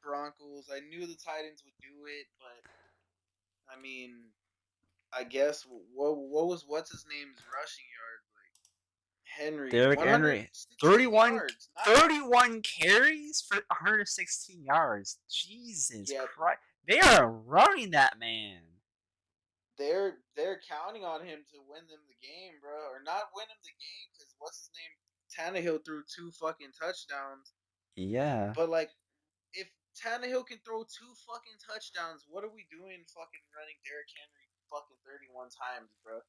Broncos. I knew the Titans would do it, but I mean, I guess what was what's his name's rushing yard? Like Henry, Derrick Henry, 116 yards. Not 31 carries for 116 yards. Jesus yet. Christ. They are running that man. They're counting on him to win them the game, bro, or not win him the game because what's his name? Tannehill threw 2 fucking touchdowns. Yeah. But like, if Tannehill can throw 2 fucking touchdowns, what are we doing? Fucking running Derrick Henry fucking 31 times, bro.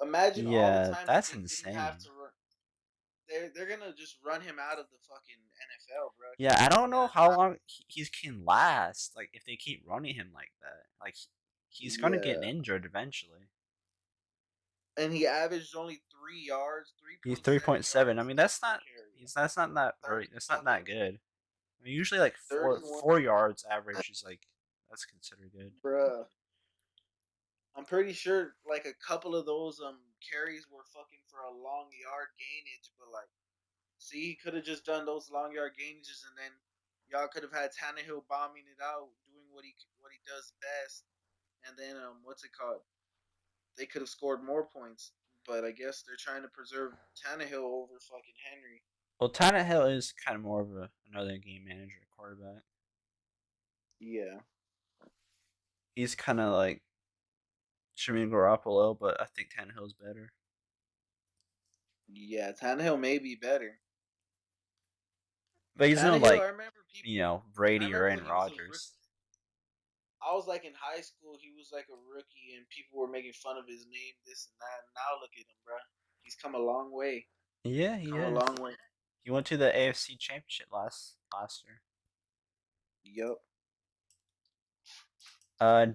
Imagine all the Yeah, times that that's they didn't have insane. to run. They're gonna just run him out of the fucking NFL, bro. Yeah, I don't know They're how not. long he can last. Like, if they keep running him like that. Like, he's going to get Yeah, injured eventually. and he averaged only 3 yards, three He's point seven 3.7. I yards mean, per carry. that's not that very, Thirty that's not that fucking good. I mean, usually like 31, 4 yards average is like, that's considered good. bruh. I'm pretty sure like a couple of those carries were fucking for a long yard gainage, but like, see, he could have just done those long yard gainages, and then y'all could have had Tannehill bombing it out, doing what he does best, and then what's it called? They could have scored more points, but I guess they're trying to preserve Tannehill over fucking Henry. Well, Tannehill is kind of more of another game manager quarterback. Yeah, He's kind of like Jimmy Garoppolo, but I think Tannehill's better. yeah, Tannehill may be better. But he's no Tannehill, like, I Brady or remember when Aaron he was a rookie. Rodgers. I was like in high school, he was like a rookie, and people were making fun of his name, this and that. And now look at him, bro. He's come a long way. Yeah, he Come a is. long way. He went to the AFC Championship last year. Yup.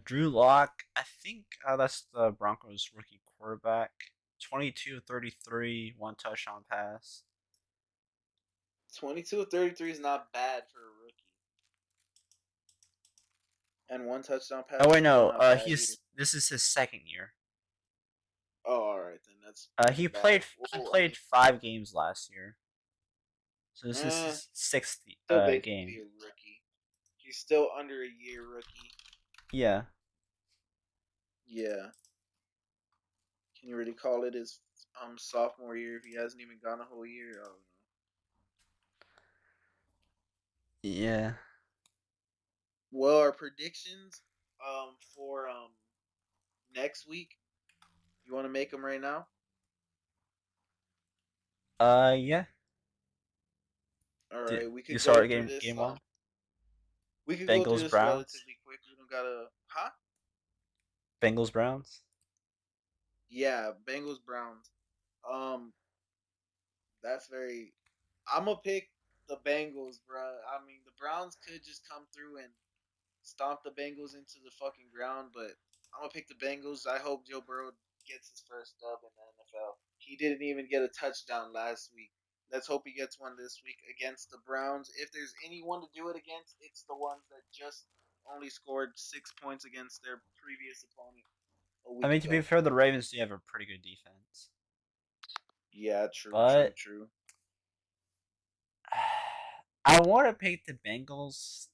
Drew Lock, I think that's the Broncos rookie quarterback. 22 33, one touchdown pass. 22-33 is not bad for a rookie, and 1 touchdown Oh pass wait, still no. not bad either. He's this is his second year. Oh, all right then. That's He bad. played he Well, I mean, played 5 games last year, so this is eh, his sixth still game. basically a rookie. He's still under a year rookie. Yeah, Yeah. Can you really call it his sophomore year if he hasn't even gone a whole year? I don't know. Yeah. Well, our predictions for next week. You want to make them right now? Yeah. All Did right, we you could go start through game this. game one? We could go through Bengals this Browns. relatively quick. We don't gotta, huh? Bengals Browns. Yeah, Bengals Browns. Um, that's very. I'm gonna pick the Bengals, bro. I mean, the Browns could just come through and stomp the Bengals into the fucking ground, but I'm gonna pick the Bengals. I hope Joe Burrow gets his first dub in the NFL. He didn't even get a touchdown last week. Let's hope he gets one this week against the Browns. If there's anyone to do it against, it's the ones that just only scored 6 points against their previous opponent a I week mean, to be ago. fair, the Ravens do have a pretty good defense, Yeah, true, true, but true. I want to pick the Bengals,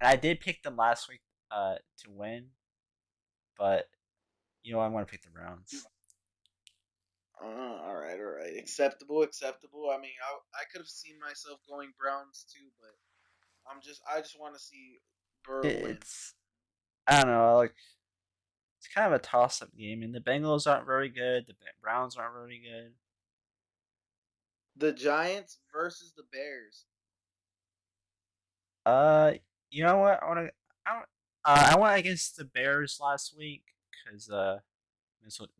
and I did pick them last week to win, but I want to pick the Browns. All right. Acceptable, acceptable. I mean, I could have seen myself going Browns too, but I just want to see Burrow win. It's I don't know, like it's kind of a toss-up game, and the Bengals aren't very good. The Browns aren't very good. The Giants versus the Bears. Uh, you know what? I went against the Bears last week because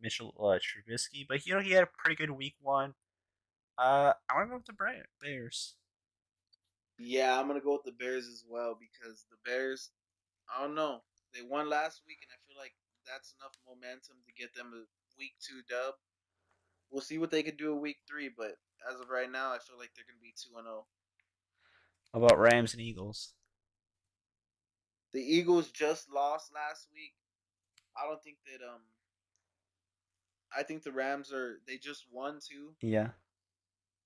Mitchell Trubisky, but he had a pretty good week one. I want to go with the Bears. Yeah, I'm gonna go with the Bears as well because the Bears. I don't know. They won last week, and I feel like that's enough momentum to get them a week two dub. We'll see what they can do in week three, but as of right now, I feel like they're gonna be 2-0. How about Rams and Eagles? The Eagles just lost last week. I don't think that I think the Rams are they just won too. Yeah,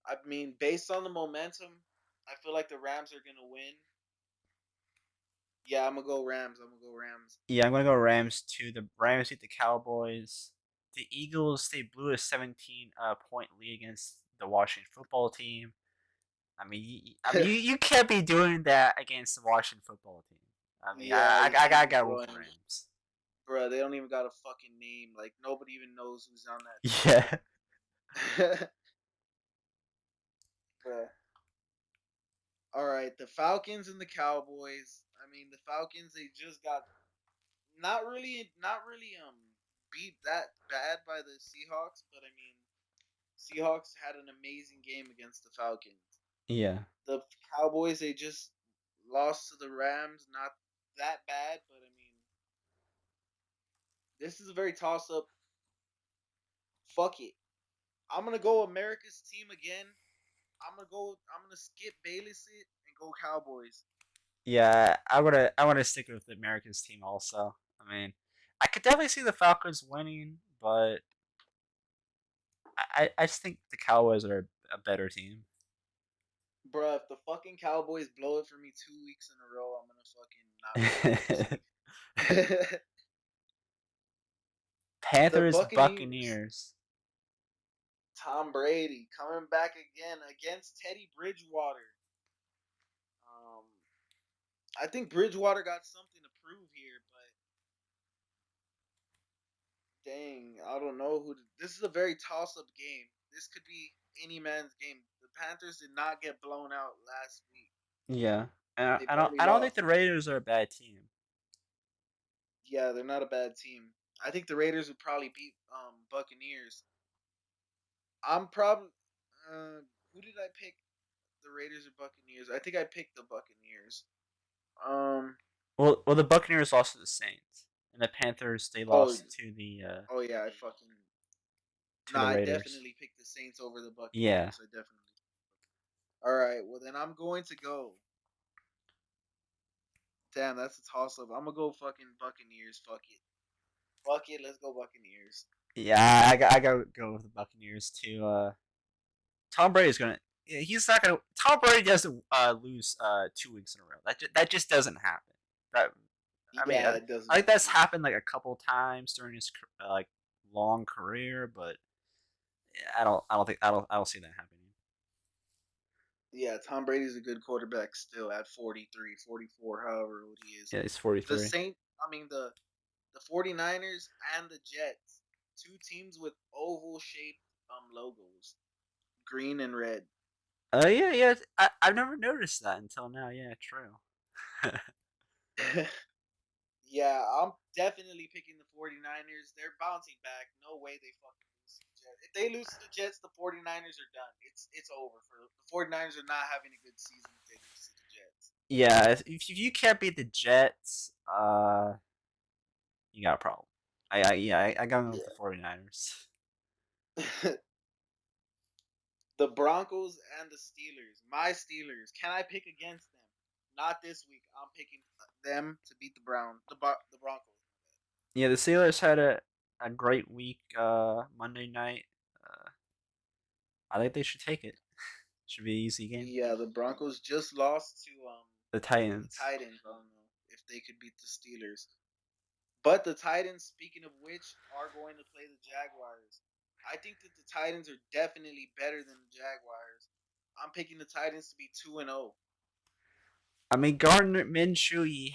I mean, based on the momentum, I feel like the Rams are gonna win. Yeah, I'm gonna go Rams. I'm gonna go Rams. yeah. I'm gonna go Rams too. The Rams beat the Cowboys. The Eagles they blew a 17 point lead against the Washington football team. You can't be doing that against the Washington football team. Yeah, you I can't gotta be go with the blowing, Rams. bro. They don't even got a fucking name. Like nobody even knows who's on that Yeah, team. Bruh. All right, the Falcons and the Cowboys. I mean, the Falcons they just got not really beat that bad by the Seahawks, but I mean, Seahawks had an amazing game against the Falcons. yeah, The Cowboys they just lost to the Rams, not that bad, but I mean, this is a very toss up. Fuck it. I'm gonna go America's team again. I'm gonna skip Bayless it and go Cowboys. yeah. I wanna stick with the Americans team also. I mean, I could definitely see the Falcons winning, but I just think the Cowboys are a better team. Bruh, if the fucking Cowboys blow it for me 2 weeks in a row, I'm gonna fucking not be happy this week. The Panthers Buccaneers, Buccaneers. Tom Brady coming back again against Teddy Bridgewater. Um, I think Bridgewater got something to prove here, but dang, I don't know who. This is a very toss-up game. This could be any man's game. The Panthers did not get blown out last week. Yeah, and They barely I don't think lost. the Raiders are a bad team. Yeah, they're not a bad team. I think the Raiders would probably beat Buccaneers. I'm probably uh, who did I pick? The Raiders or Buccaneers? I think I picked the Buccaneers. Um. Well, the Buccaneers lost to the Saints, and the Panthers they Oh. lost Oh yeah. I fucking. to Nah, the I Raiders. definitely picked the Saints over the Yeah, Buccaneers. I definitely. All right. Well, then I'm going to go. Damn, that's a toss up. I'm gonna go fucking Buccaneers. Fuck it. Fuck it. Let's go Buccaneers. yeah. I got to go with the Buccaneers too. Tom Brady's gonna. He's not gonna. Tom Brady doesn't lose 2 weeks in a row. That just doesn't happen. That I mean, Yeah, it I doesn't. think that's happened like a couple times during his like long career, but I don't see that happening. Yeah, Tom Brady's a good quarterback still at 43, 44, however old he is. Yeah, he's The 43. Saint, I mean the 49ers and the Jets, two teams with oval shaped logos, green and red. Yeah, yeah. I've never noticed that until now. Yeah, true. Yeah, I'm definitely picking the 49ers. They're bouncing back. No way they fucking lose to the Jets. If they lose to the Jets, the 49ers are done. It's over for the 49ers are not having a good season if they lose to the Jets. Yeah, if you can't beat the Jets, you got a problem. I got with the 49ers. Yeah. The Broncos and the Steelers. My Steelers. Can I pick against them? Not this week. I'm picking them to beat the Broncos. Yeah, the Steelers had a great week Monday night. Uh, I think they should take it. Should be an easy game. Yeah, the Broncos just lost to The the Titans. Titans. I don't know if they could beat the Steelers. But the Titans, speaking of which, are going to play the Jaguars. I think that the Titans are definitely better than the Jaguars. I'm picking the Titans to be 2-0. I mean, Gardner Minshew, he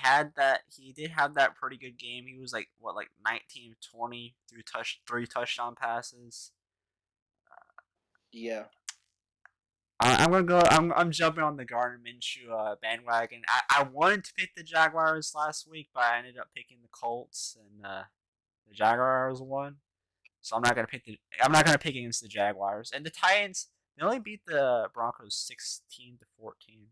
did have that pretty good game. He was like what, like 19 of 20 through three touchdown passes. Yeah. I'm gonna go. I'm jumping on the Gardner Minshew bandwagon. I wanted to pick the Jaguars last week, but I ended up picking the Colts, and the Jaguars won. So I'm not gonna pick against the Jaguars and the Titans. They only beat the Broncos 16-14.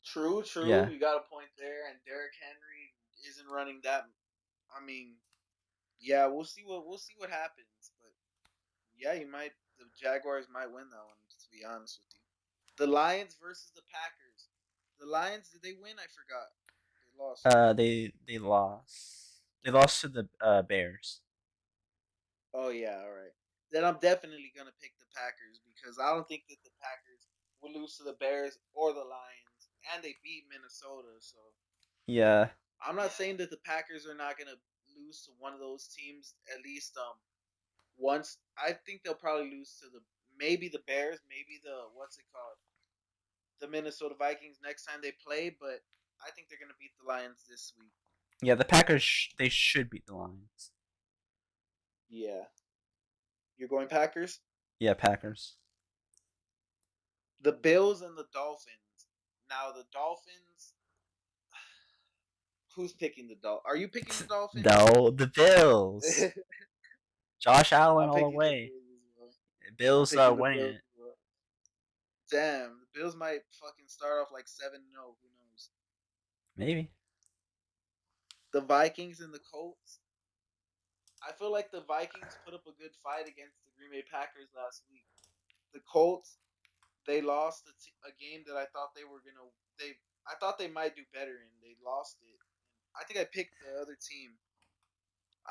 True, true. Yeah. You got a point there. And Derrick Henry isn't running that. I mean, yeah, we'll see what happens. But yeah, you might the Jaguars might win that one. To be honest with you, the Lions versus the Packers. The Lions, did they win? I forgot. They lost, right? They lost. They lost to the Bears. Oh yeah, all right. Then I'm definitely gonna pick the Packers because I don't think that the Packers will lose to the Bears or the Lions, and they beat Minnesota. So Yeah. I'm not saying that the Packers are not gonna lose to one of those teams. At least once. I think they'll probably lose to the maybe the Bears, maybe the what's it called, the Minnesota Vikings next time they play. But I think they're gonna beat the Lions this week. Yeah, the Packers they should beat the Lions. Yeah, you're going Packers. Yeah, Packers. The Bills and the Dolphins. Now the Dolphins. Who's picking the Dolphins? Are you picking the Dolphins? No, the Bills. Josh Allen I'm all the picking the way. Bills as well. I'm Bills picking the winning Bills it. as well. Damn, the Bills might fucking start off like 7-0. Who knows? Maybe. The Vikings and the Colts. I feel like the Vikings put up a good fight against the Green Bay Packers last week. The Colts, they lost a game that I thought they were gonna. I thought they might do better, and they lost it. I think I picked the other team.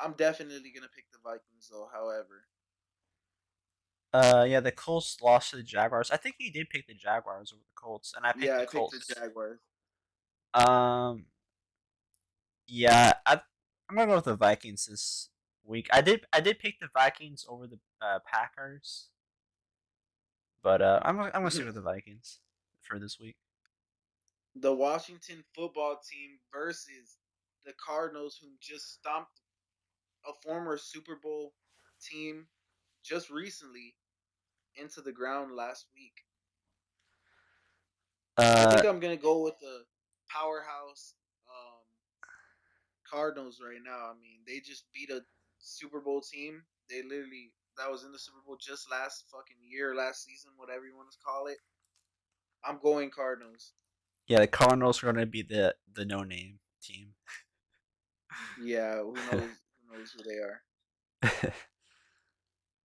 I'm definitely gonna pick the Vikings though. However, Yeah, the Colts lost to the Jaguars. I think he did pick the Jaguars over the Colts, and I picked yeah, the I picked the Colts. Jaguars. Um, yeah, I'm gonna go with the Vikings this week. I did pick the Vikings over the Packers, but I'm gonna stick with the Vikings for this week. The Washington football team versus the Cardinals, who just stomped a former Super Bowl team just recently into the ground last week. I Uh, think I'm gonna go with the powerhouse Cardinals right now. I mean, they just beat a Super Bowl team. They literally that was in the Super Bowl just last fucking year, last season, whatever you want to call it. I'm going Cardinals. yeah, the Cardinals are gonna be the no name team. Yeah, who knows? Who knows who they are?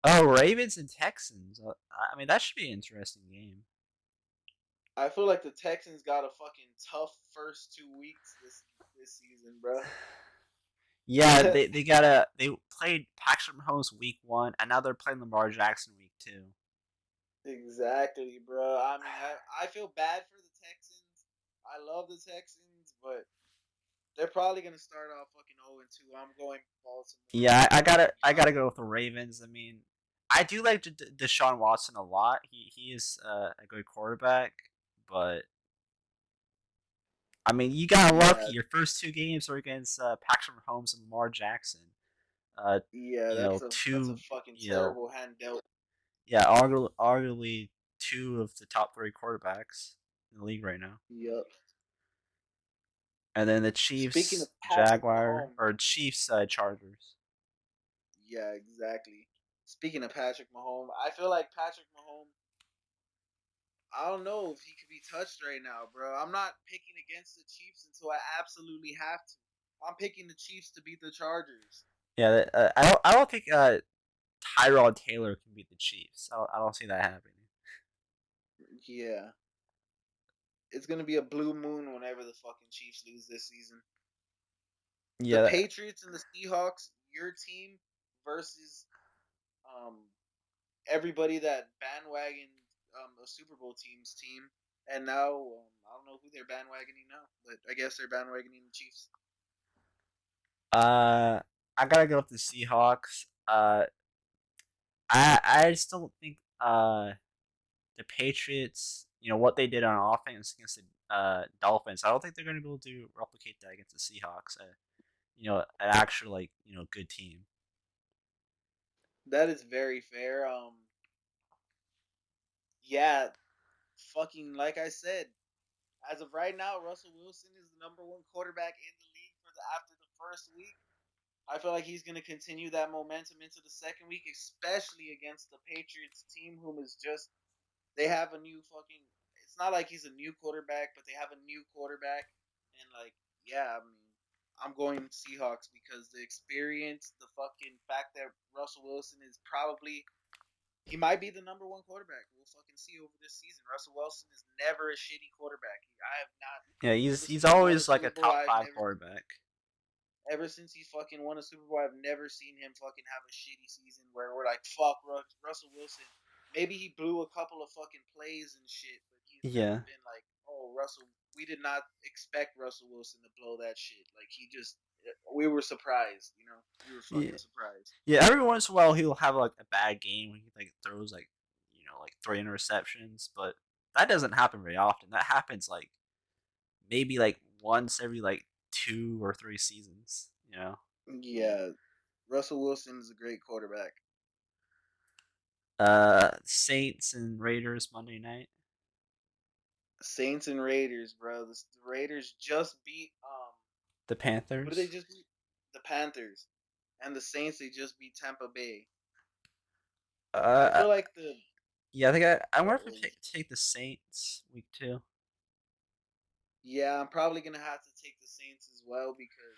Oh, Ravens and Texans. I mean, that should be an interesting game. I feel like the Texans got a fucking tough first 2 weeks this season, bro. Yeah, they played Patrick Mahomes week one, and now they're playing Lamar Jackson week two. Exactly, bro. I mean, I feel bad for the Texans. I love the Texans, but They're probably gonna start off fucking 0-2. I'm going Baltimore. Yeah, To be I gotta honest. go with the Ravens. I mean, I do like Deshaun Watson a lot. He is a good quarterback, but I mean, you got lucky. Yeah, Your first two games were against Patrick Mahomes and Lamar Jackson. Uh, yeah, you know, that's a two, fucking you know, terrible hand dealt. yeah, arguably two of the top three quarterbacks in the league right now. Yep. And then the Speaking of Chiefs, Patrick Jaguar, Mahomes, or Chiefs, Chargers. yeah, exactly. Speaking of Patrick Mahomes, I feel like Patrick Mahomes. I don't know if he could be touched right now, bro. I'm not picking against the Chiefs until I absolutely have to. I'm picking the Chiefs to beat the Chargers. Yeah, I don't think Tyrod Taylor can beat the Chiefs. I don't see that happening. Yeah, it's gonna be a blue moon whenever the fucking Chiefs lose this season. The Yeah, Patriots and the Seahawks, your team versus um everybody that bandwagon a Super Bowl team's team, and now I don't know who they're bandwagoning now, but I guess they're bandwagoning the Chiefs. I gotta go with the Seahawks. I just don't think the Patriots, you know what they did on offense against the Dolphins. I don't think they're going to be able to replicate that against the Seahawks. You know, an actual like good team. That is very fair. Yeah, fucking like I said, as of right now, Russell Wilson is the number one quarterback in the league after the first week. I feel like he's going to continue that momentum into the second week, especially against the Patriots team, whom is just they have a new fucking. It's not like he's a new quarterback, but they have a new quarterback, and like, yeah, I mean, I'm going Seahawks because the experience, the fucking fact that Russell Wilson is probably he might be the number one quarterback. We'll fucking see over this season. Russell Wilson is never a shitty quarterback. I have not Yeah, ever he's since he won a always like a Super Bowl. top I've five never quarterback. ever since he fucking won a Super Bowl, I've never seen him fucking have a shitty season where we're like, fuck Russell Wilson. Maybe he blew a couple of fucking plays and shit, but he's never Yeah, been like, oh, Russell. We did not expect Russell Wilson to blow that shit. Like he just, we were surprised. We were yeah, fucking surprised. yeah. Every once in a while, he'll have like a bad game when he like throws like like three interceptions, but that doesn't happen very often. That happens like maybe like once every like 2 or 3 seasons. You know. Yeah, Russell Wilson is a great quarterback. Saints and Raiders Monday night. Saints and Raiders, bro. The Raiders just beat The what did they Panthers. just beat? The Panthers. And the Saints they just beat Tampa Bay. I Uh, feel like the yeah, I think I what wonder if we was it? take the Saints week 2. Yeah, I'm probably gonna have to take the Saints as well because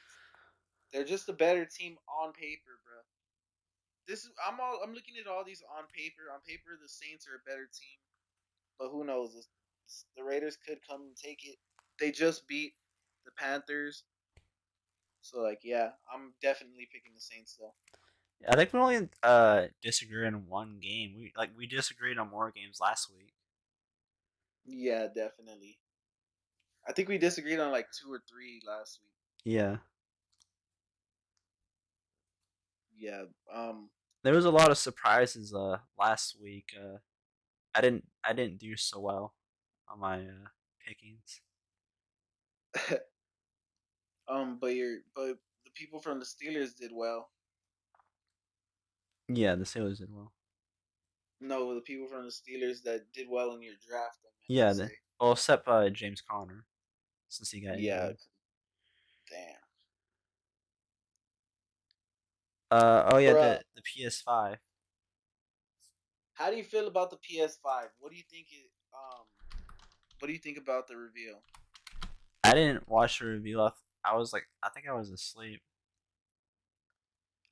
they're just a better team on paper, bro. I'm looking at all these on paper. On paper, the Saints are a better team, but who knows? The Raiders could come and take it. They just beat the Panthers, so like, yeah, I'm definitely picking the Saints though. I think we only disagreed on one game. We disagreed on more games last week. Yeah, definitely. I think we disagreed on like two or three last week. Yeah, Yeah. there was a lot of surprises last week. I didn't do so well on my pickings. but the people from the Steelers did well. Yeah, the Steelers did well. No, the people from the Steelers that did well in your draft. I meant to Yeah, say. well, except James Conner since he got Yeah. injured. Damn. Oh yeah, Bruh, the PS5. how do you feel about the PS5? What do you think what do you think about the reveal? I didn't watch the review. I think I was asleep.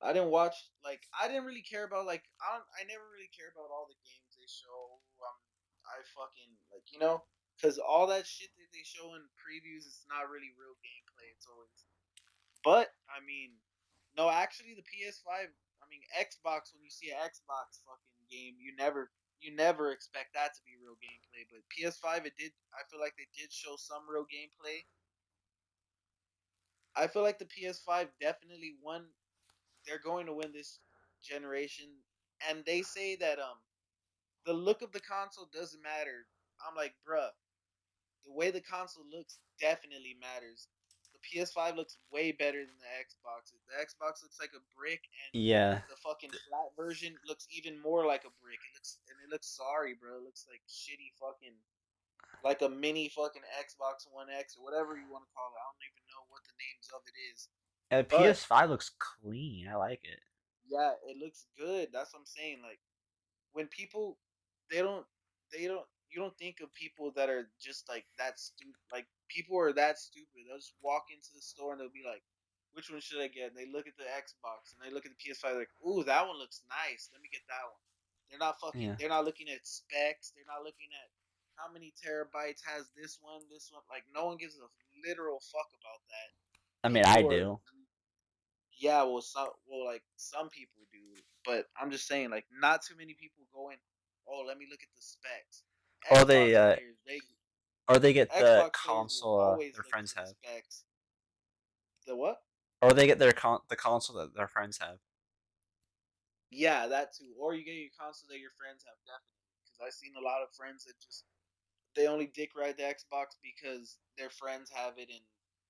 I didn't watch I didn't really care about I never really care about all the games they show. I fucking cuz all that shit that they show in previews it's not really real gameplay. It's always but I mean no, actually the PS5, I mean Xbox when you see an Xbox fucking game, you never expect that to be real gameplay, but PS5 I feel like they did show some real gameplay. I feel like the PS5 definitely won. They're going to win this generation, and they say that the look of the console doesn't matter. I'm like, bruh, the way the console looks definitely matters. The PS5 looks way better than the Xbox. The Xbox looks like a brick, and Yeah, the fucking flat version looks even more like a brick. It looks sorry, bro. It looks like shitty fucking like a mini fucking Xbox One X or whatever you want to call it. I don't even know what the names of it is. and But PS5 looks clean. I like it. yeah, it looks good. That's what I'm saying. Like when people they don't they don't you don't think of people that are just like that stupid. Like people are that stupid. They'll just walk into the store and they'll be like, which one should I get? And they look at the Xbox and they look at the PS5 like, ooh, that one looks nice, let me get that one. Yeah, They're not looking at specs, they're not looking at how many terabytes has this one. Like no one gives a literal fuck about that. I mean I People are, do. yeah, like some people do, but I'm just saying, like, not too many people going, oh, let me look at the specs. Or they Xbox players, they or they get the Xbox players will console always their look friends to the have, specs. The what? or they get the console that their friends have. Yeah, that too. Or you get your console that your friends have, definitely. Because I've seen a lot of friends that just they only dick ride the Xbox because their friends have it and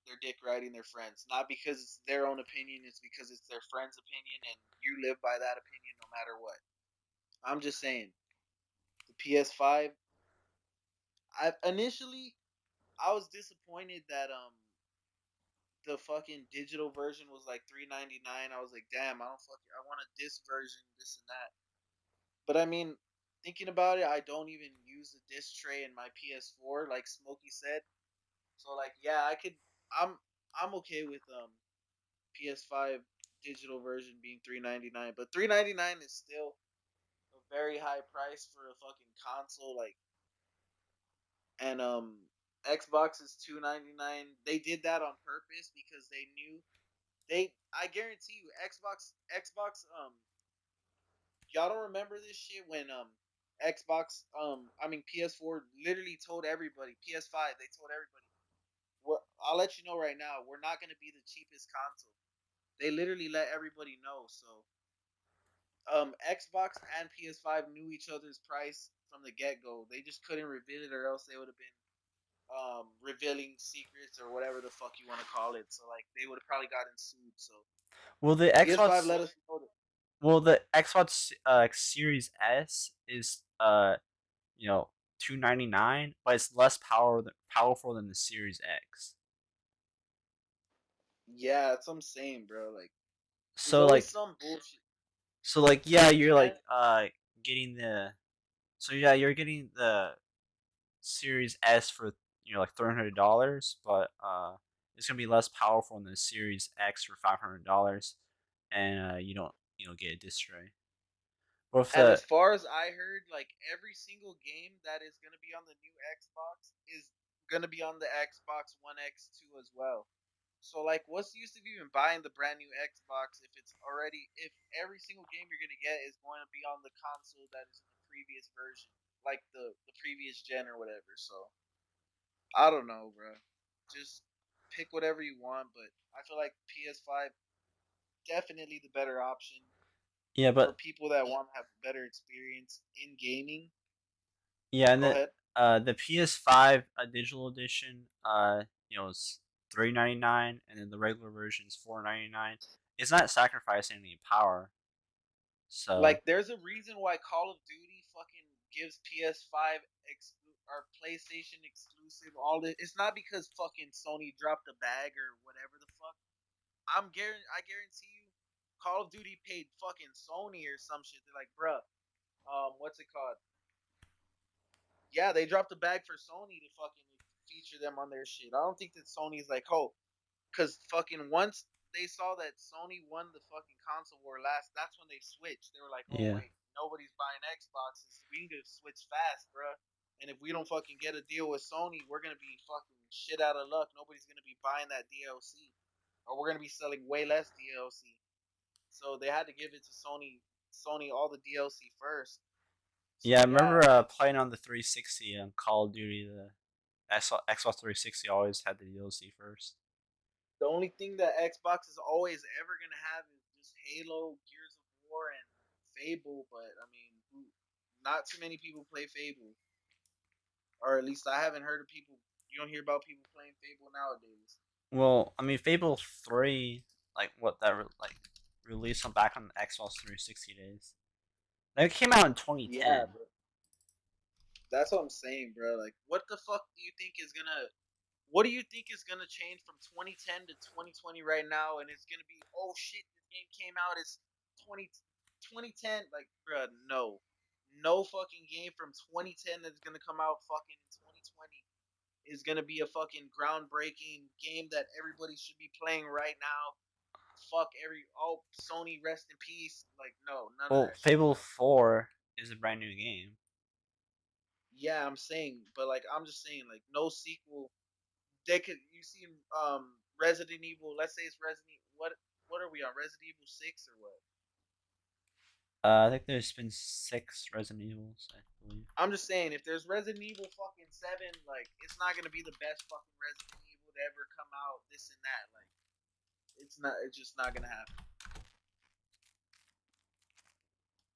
they're dick riding their friends. Not because it's their own opinion, it's because it's their friend's opinion and you live by that opinion no matter what. I'm just saying, the PS5. I was disappointed that the fucking digital version was like $3.99. I was like, damn, I want a disc version, this and that. But I mean, thinking about it, I don't even use the disc tray in my PS4, like Smokey said. So like, yeah, I'm I'm okay with PS5 digital version being $3.99, but $3.99 is still a very high price for a fucking console. Like, and Xbox is $2.99. They did that on purpose because they knew they. I guarantee you, Xbox. Y'all don't remember this shit when PS4 literally told everybody. PS5 they told everybody. I'll let you know right now. We're not gonna be the cheapest console. They literally let everybody know. So Xbox and PS5 knew each other's price from the get go. They just couldn't reveal it, or else they would have been revealing secrets or whatever the fuck you want to call it. So like they would have probably gotten sued. So Well, the PS5 Xbox let us know that. well the Xbox Series S is you know, 299, but it's less powerful than the Series X. Yeah, that's what I'm saying, bro. Like there's So always like some bullshit. yeah, You you're can't. like getting the so yeah, you're getting the Series S for like $300, but it's gonna be less powerful than the Series X for $500, and you don't get a disc tray. But if And the as far as I heard, like every single game that is gonna be on the new Xbox is gonna be on the Xbox One X too as well. So like, what's the use of even buying the brand new Xbox if every single game you're gonna get is going to be on the console that is in the previous version, like the previous gen or whatever. So I don't know, bro. Just pick whatever you want, but I feel like PS5 definitely the better option yeah, for but people that want to have a better experience in gaming. yeah, and Go ahead. the PS5 digital edition, is $399, and then the regular version is $499. It's not sacrificing any power, so Like, there's a reason why Call of Duty fucking gives PS5 or PlayStation exclusive all this. It's not because fucking Sony dropped a bag or whatever the fuck. I guarantee you, Call of Duty paid fucking Sony or some shit. They're like, bruh, what's it called? Yeah, they dropped a bag for Sony to fucking feature them on their shit. I don't think that Sony's like, oh, because fucking once they saw that Sony won the fucking console war last, that's when they switched. They were like, oh yeah, wait, nobody's buying Xboxes. We need to switch fast, bruh. And if we don't fucking get a deal with Sony, we're gonna be fucking shit out of luck. Nobody's gonna be buying that DLC, or we're gonna be selling way less DLC. So they had to give it to Sony all the DLC first. yeah. I So yeah, remember playing on the 360 on Call of Duty. The Xbox 360 always had the DLC first. The only thing that Xbox is always ever gonna have is just Halo, Gears of War, and Fable. But I mean, not too many people play Fable, or at least I haven't heard of people. You don't hear about people playing Fable nowadays. Well, I mean, Fable 3, like what that released on back on the Xbox 360 days. Like, it came out in Yeah, 2010. bro. That's what I'm saying, bro. Like, what the fuck do you think is gonna? What do you think is gonna change from 2010 to 2020 right now? And it's gonna be, oh shit, this game came out. It's 20, 2010. Like, bro, no, no fucking game from 2010 that's gonna come out fucking in 2020 is gonna be a fucking groundbreaking game that everybody should be playing right now. Fuck Sony, rest in peace. Like, no, none of Well, that shit, Fable bro. 4 is a brand new game. Yeah, I'm saying, but like, I'm just saying, like, no sequel. They could, you see, Resident Evil. Let's say it's Resident Evil. What are we on? Resident Evil 6 or what? I think there's been 6 Resident Evils, I believe. I'm just saying, if there's Resident Evil fucking 7, like, it's not gonna be the best fucking Resident Evil to ever come out. This and that, like, it's not. It's just not gonna happen.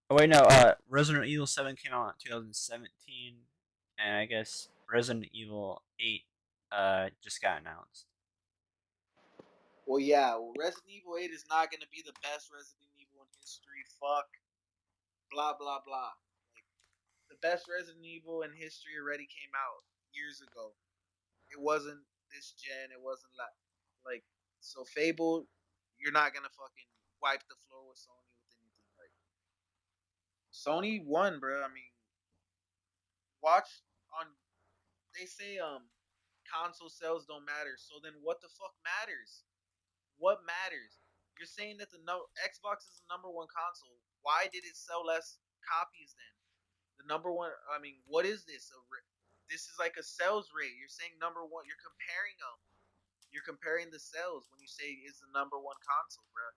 Oh wait, no. Resident Evil 7 came out in 2017, and I guess Resident Evil 8 just got announced. Well, yeah, well, Resident Evil 8 is not gonna be the best Resident Evil in history. Fuck, blah blah blah. Like, the best Resident Evil in history already came out years ago. It wasn't this gen. It wasn't like so Fable. You're not gonna fucking wipe the floor with Sony with anything. Like, Sony won, bro. I mean, watch on. They say console sales don't matter. So then what the fuck matters? What matters? You're saying that the no Xbox is the number one console. Why did it sell less copies then? The number one. I mean, what is this? This is like a sales rate. You're saying number one. You're comparing them. You're comparing the sales when you say it's the number one console, bro.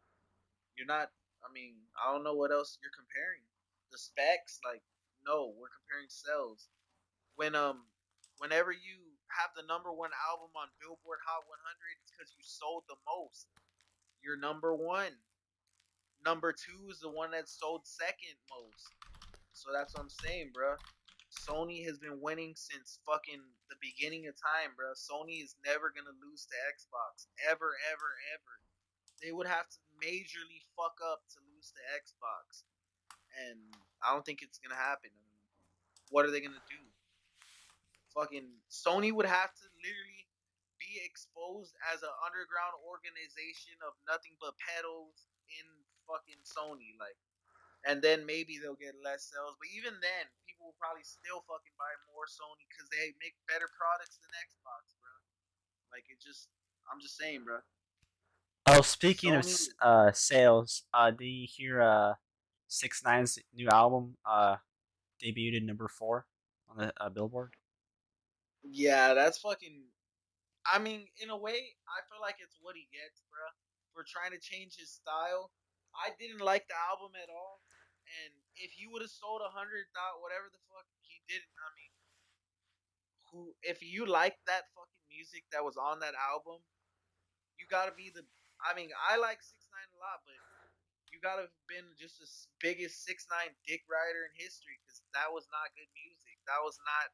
You're not. I mean, I don't know what else you're comparing. The specs, like, no, we're comparing sales. When whenever you have the number one album on Billboard Hot 100, it's because you sold the most. You're number one. Number two is the one that sold second most. So that's what I'm saying, bro. Sony has been winning since fucking the beginning of time, bro. Sony is never gonna lose to Xbox, ever, ever, ever. They would have to majorly fuck up to lose to Xbox, and I don't think it's gonna happen. I mean, what are they gonna do? Fucking Sony would have to literally be exposed as an underground organization of nothing but pedals in fucking Sony, like, and then maybe they'll get less sales. But even then, people will probably still fucking buy more Sony because they make better products than Xbox, bro. Like, I'm just saying, bro. Oh, speaking of Sony, sales, did you hear 6ix9ine's new album debuted at number 4 on the Billboard? yeah, that's fucking. I mean, in a way, I feel like it's what he gets, bro, for trying to change his style. I didn't like the album at all, and if he would have sold 100,000, whatever the fuck he didn't, I mean, who? If you like that fucking music that was on that album, you gotta be the. I mean, I like 6ix9ine a lot, but you gotta have been just the biggest 6ix9ine dick rider in history because that was not good music. That was not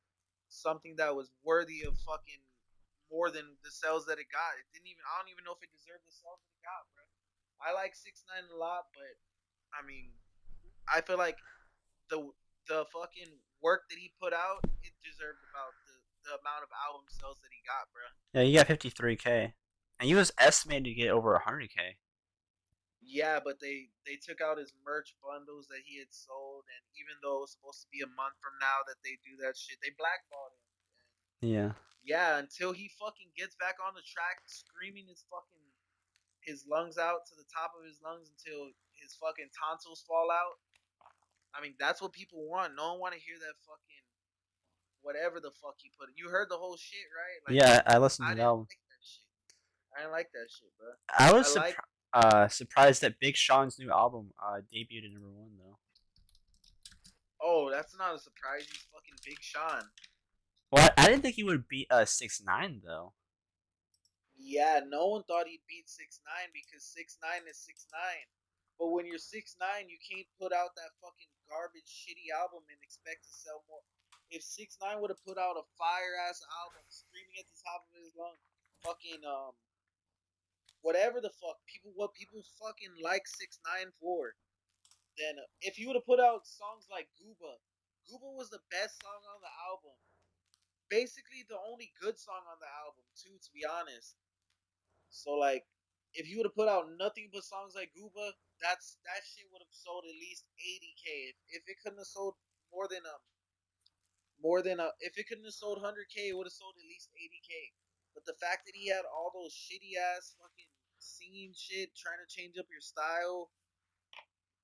something that was worthy of fucking more than the sales that it got. It didn't even. I don't even know if it deserved the sales that it got, bro. I like 6ix9ine a lot, but I mean, I feel like the the fucking work that he put out, it deserved about the amount of album sales that he got, bro. Yeah, he got 53K, and he was estimated to get over 100K. Yeah, but they took out his merch bundles that he had sold, and even though it was supposed to be a month from now that they do that shit, they blackballed him. And Yeah. yeah, until he fucking gets back on the track, screaming his lungs out to the top of his lungs until his fucking tonsils fall out. I mean, that's what people want. No one want to hear that fucking whatever the fuck he put. You heard the whole shit, right? Like, Yeah, I listened I to the didn't album. like that shit. I didn't like that shit, bro. I was I like. surprised that Big Sean's new album debuted at number 1 though. Oh, that's not a surprise. He's fucking Big Sean. Well, I didn't think he would beat 6ix9ine though. Yeah, no one thought he'd beat 6ix9ine because 6ix9ine is 6ix9ine. But when you're 6ix9ine, you can't put out that fucking garbage, shitty album and expect to sell more. If 6ix9ine would have put out a fire ass album, screaming at the top of his lungs, fucking whatever the fuck people, what people fucking like 6ix9ine for, then if he would have put out songs like Gooba was the best song on the album. Basically, the only good song on the album, too, to be honest. So like, if you would have put out nothing but songs like Gooba, that shit would have sold at least 80K. If it couldn't have sold more than if it couldn't have sold 100K, it would have sold at least 80K. But the fact that he had all those shitty ass fucking singing shit, trying to change up your style,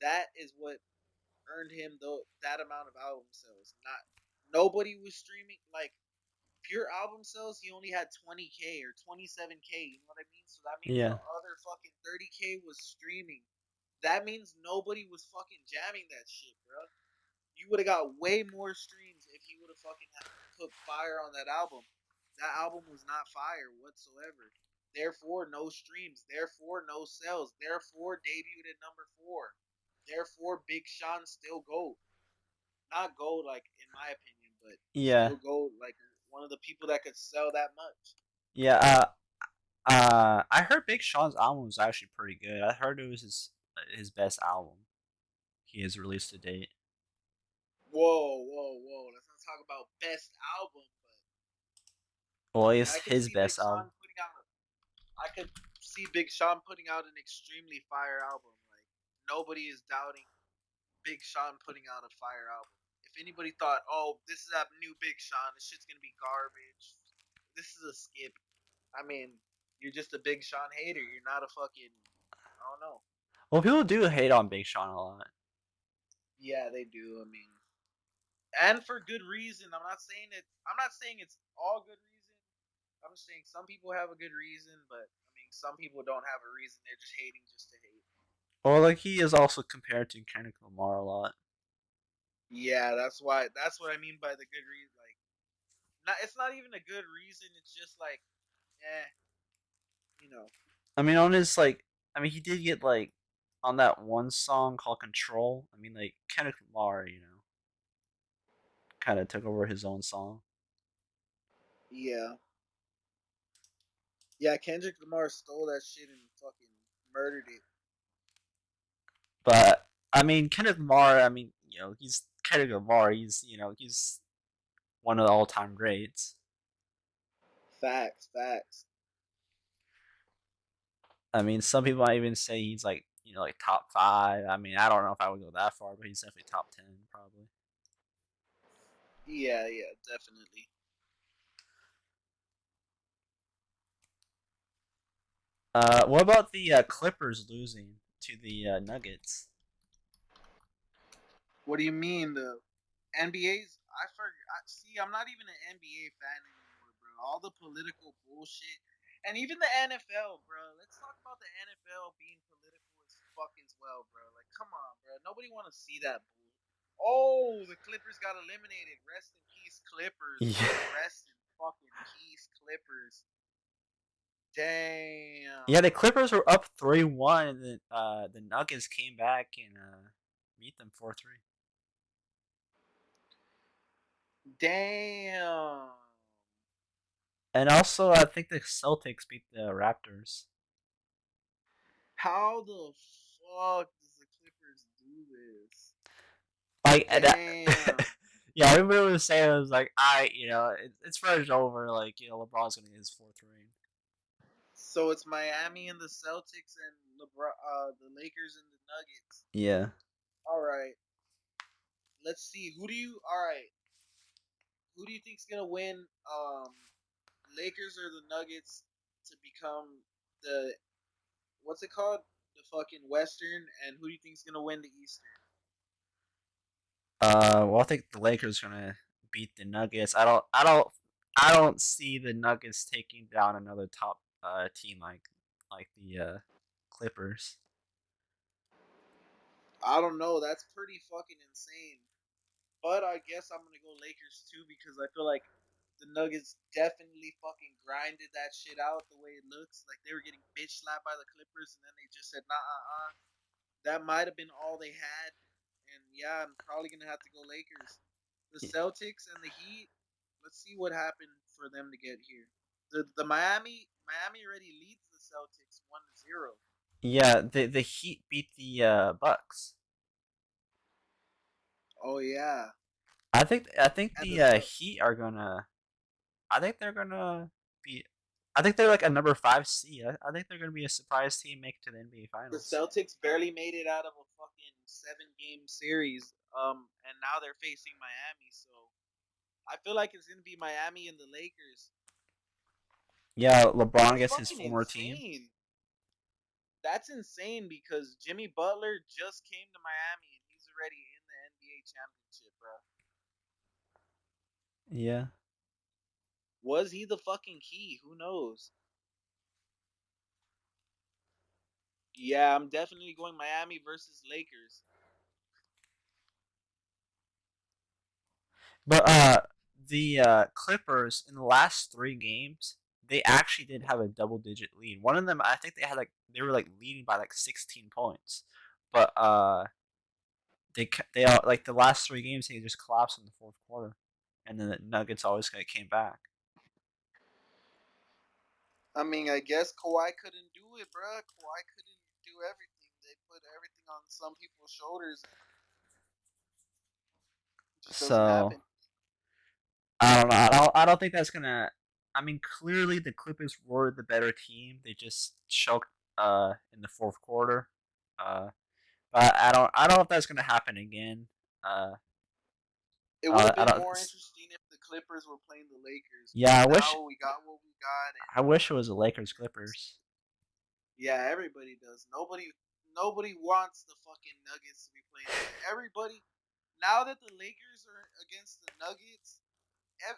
that is what earned him that amount of album sales. Not nobody was streaming like pure album sales, he only had 20K or 27K. You know what I mean? So that means the Yeah, other fucking 30K was streaming. That means nobody was fucking jamming that shit, bro. You would have got way more streams if he would have fucking put fire on that album. That album was not fire whatsoever. Therefore, no streams. Therefore, no sales. Therefore, debuted at number 4. Therefore, Big Sean still gold. Not gold, like in my opinion, but yeah, still gold. Like one of the people that could sell that much. yeah. I heard Big Sean's album was actually pretty good. I heard it was his best album he has released to date. Whoa, whoa, whoa! Let's not talk about best album, but Well, I mean, it's I could his see Big best album. Sean putting out. I could see Big Sean putting out an extremely fire album. Like nobody is doubting Big Sean putting out a fire album. If anybody thought, oh, this is that new Big Sean, this shit's gonna be garbage. This is a skip. I mean, you're just a Big Sean hater. You're not a fucking. I don't know. Well, people do hate on Big Sean a lot. Yeah, they do. I mean, and for good reason. I'm not saying it. I'm not saying it's all good reason. I'm just saying some people have a good reason, but I mean, some people don't have a reason. They're just hating just to hate. Well, like he is also compared to Kendrick Lamar a lot. Yeah, that's why. That's what I mean by the good reason. Like, not. It's not even a good reason. It's just like, eh, you know. I mean, on his like, I mean, he did get like on that one song called Control. I mean, like Kendrick Lamar, kind of took over his own song. Yeah, yeah. Kendrick Lamar stole that shit and fucking murdered it. But I mean, Kendrick Lamar. I mean, he's Kendrick Lamar. He's one of the all-time greats. Facts, facts. I mean, some people might even say he's like like top five. I mean, I don't know if I would go that far, but he's definitely top 10 probably. Yeah, yeah, definitely. What about the Clippers losing to the Nuggets? What do you mean the NBA's? I forgot. See, I'm not even an NBA fan anymore, bro. All the political bullshit, and even the NFL, bro. Let's talk about the NFL being political as fuck as well, bro. Like, come on, bro. Nobody want to see that bull. Oh, the Clippers got eliminated. Rest in peace, Clippers, Yeah, bro. Rest in fucking peace, Clippers. yeah. Damn. The Clippers were up 3-1, and then the Nuggets came back and beat them 4-3. Damn. And also, I think the Celtics beat the Raptors. How the fuck does the Clippers do this? Like, Damn. yeah, everybody was saying it was like, it's fresh over. Like, LeBron's gonna get his fourth ring. So it's Miami and the Celtics and the Lakers and the Nuggets. Yeah. All right. Let's see. All right. Who do you think's gonna win? Lakers or the Nuggets to become the what's it called? The fucking Western. And who do you think's gonna win the Eastern? Well, I think the Lakers are gonna beat the Nuggets. I don't see the Nuggets taking down another top team like the Clippers. I don't know. That's pretty fucking insane. But I guess I'm gonna go Lakers too because I feel like The Nuggets definitely fucking grinded that shit out the way it looks. Like they were getting bitch slapped by the Clippers, and then they just said, nah. That might have been all they had. And yeah, I'm probably gonna have to go Lakers. The Celtics and the Heat. Let's see what happened for them to get here. The Miami already leads the Celtics 1-0. Yeah, the Heat beat the Bucks. Oh yeah, I think and the the Cel- Heat are gonna. I think they're gonna be. I think they're like a number five seed. I think they're gonna be a surprise team, make it to the NBA the Finals. Celtics barely made it out of a fucking 7 game series. And now they're facing Miami. So I feel like it's gonna be Miami and the Lakers. Yeah, LeBron That's gets his fucking former team. insane. That's insane because Jimmy Butler just came to Miami and he's already in the NBA championship, bro. Yeah, Was he the fucking key? Who knows? Yeah, I'm definitely going Miami versus Lakers. but the Clippers in the last three games, they actually did have a double digit lead. One of them, I think they were like leading by like 16 points, but they like the last three games they just collapsed in the fourth quarter, and then the Nuggets always kind of came back. I mean, I guess Kawhi couldn't do it, bro. Kawhi couldn't do everything. They put everything on some people's shoulders, and it just doesn't So happen. I don't know. I don't think that's gonna. I mean, clearly the Clippers were the better team. They just choked in the fourth quarter. Uh, but I don't know if that's gonna happen again. Uh, It would have I been don't. more interesting if the Clippers were playing the Lakers, but Yeah, now we got what we got, and I wish it was the Lakers Clippers. yeah, everybody does. Nobody wants the fucking Nuggets to be playing the everybody. Now that the Lakers are against the Nuggets,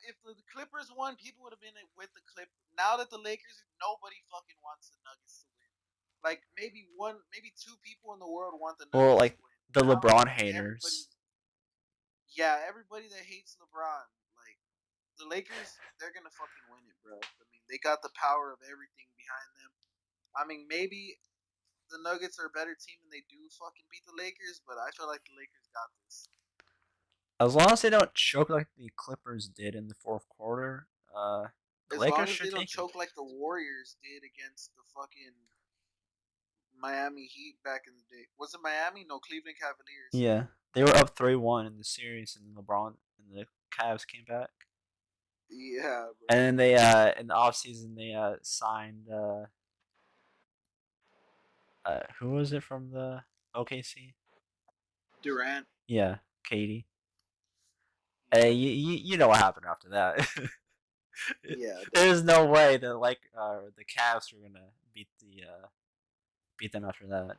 if the Clippers won, people would have been with the Clippers. Now that the Lakers, nobody fucking wants the Nuggets to win. Like maybe two people in the world want the Well, Nuggets to like win. the Now LeBron everybody, haters. yeah, everybody that hates LeBron, like the Lakers, they're gonna fucking win it, bro. I mean, they got the power of everything behind them. I mean, maybe the Nuggets are a better team and they do fucking beat the Lakers, but I feel like the Lakers got this. As long as they don't choke like the Clippers did in the fourth quarter, the As Lakers long as they should don't take it. choke like the Warriors did against the fucking Miami Heat back in the day. Was it Miami? No, Cleveland Cavaliers. Yeah, they were up 3-1 in the series, and LeBron and the Cavs came back. Yeah, And bro. then they in the offseason they signed who was it from the OKC? Durant. Yeah, Katie. Hey, Yeah. you know what happened after that. Yeah, There's definitely. no way that like the Cavs were gonna beat them after that.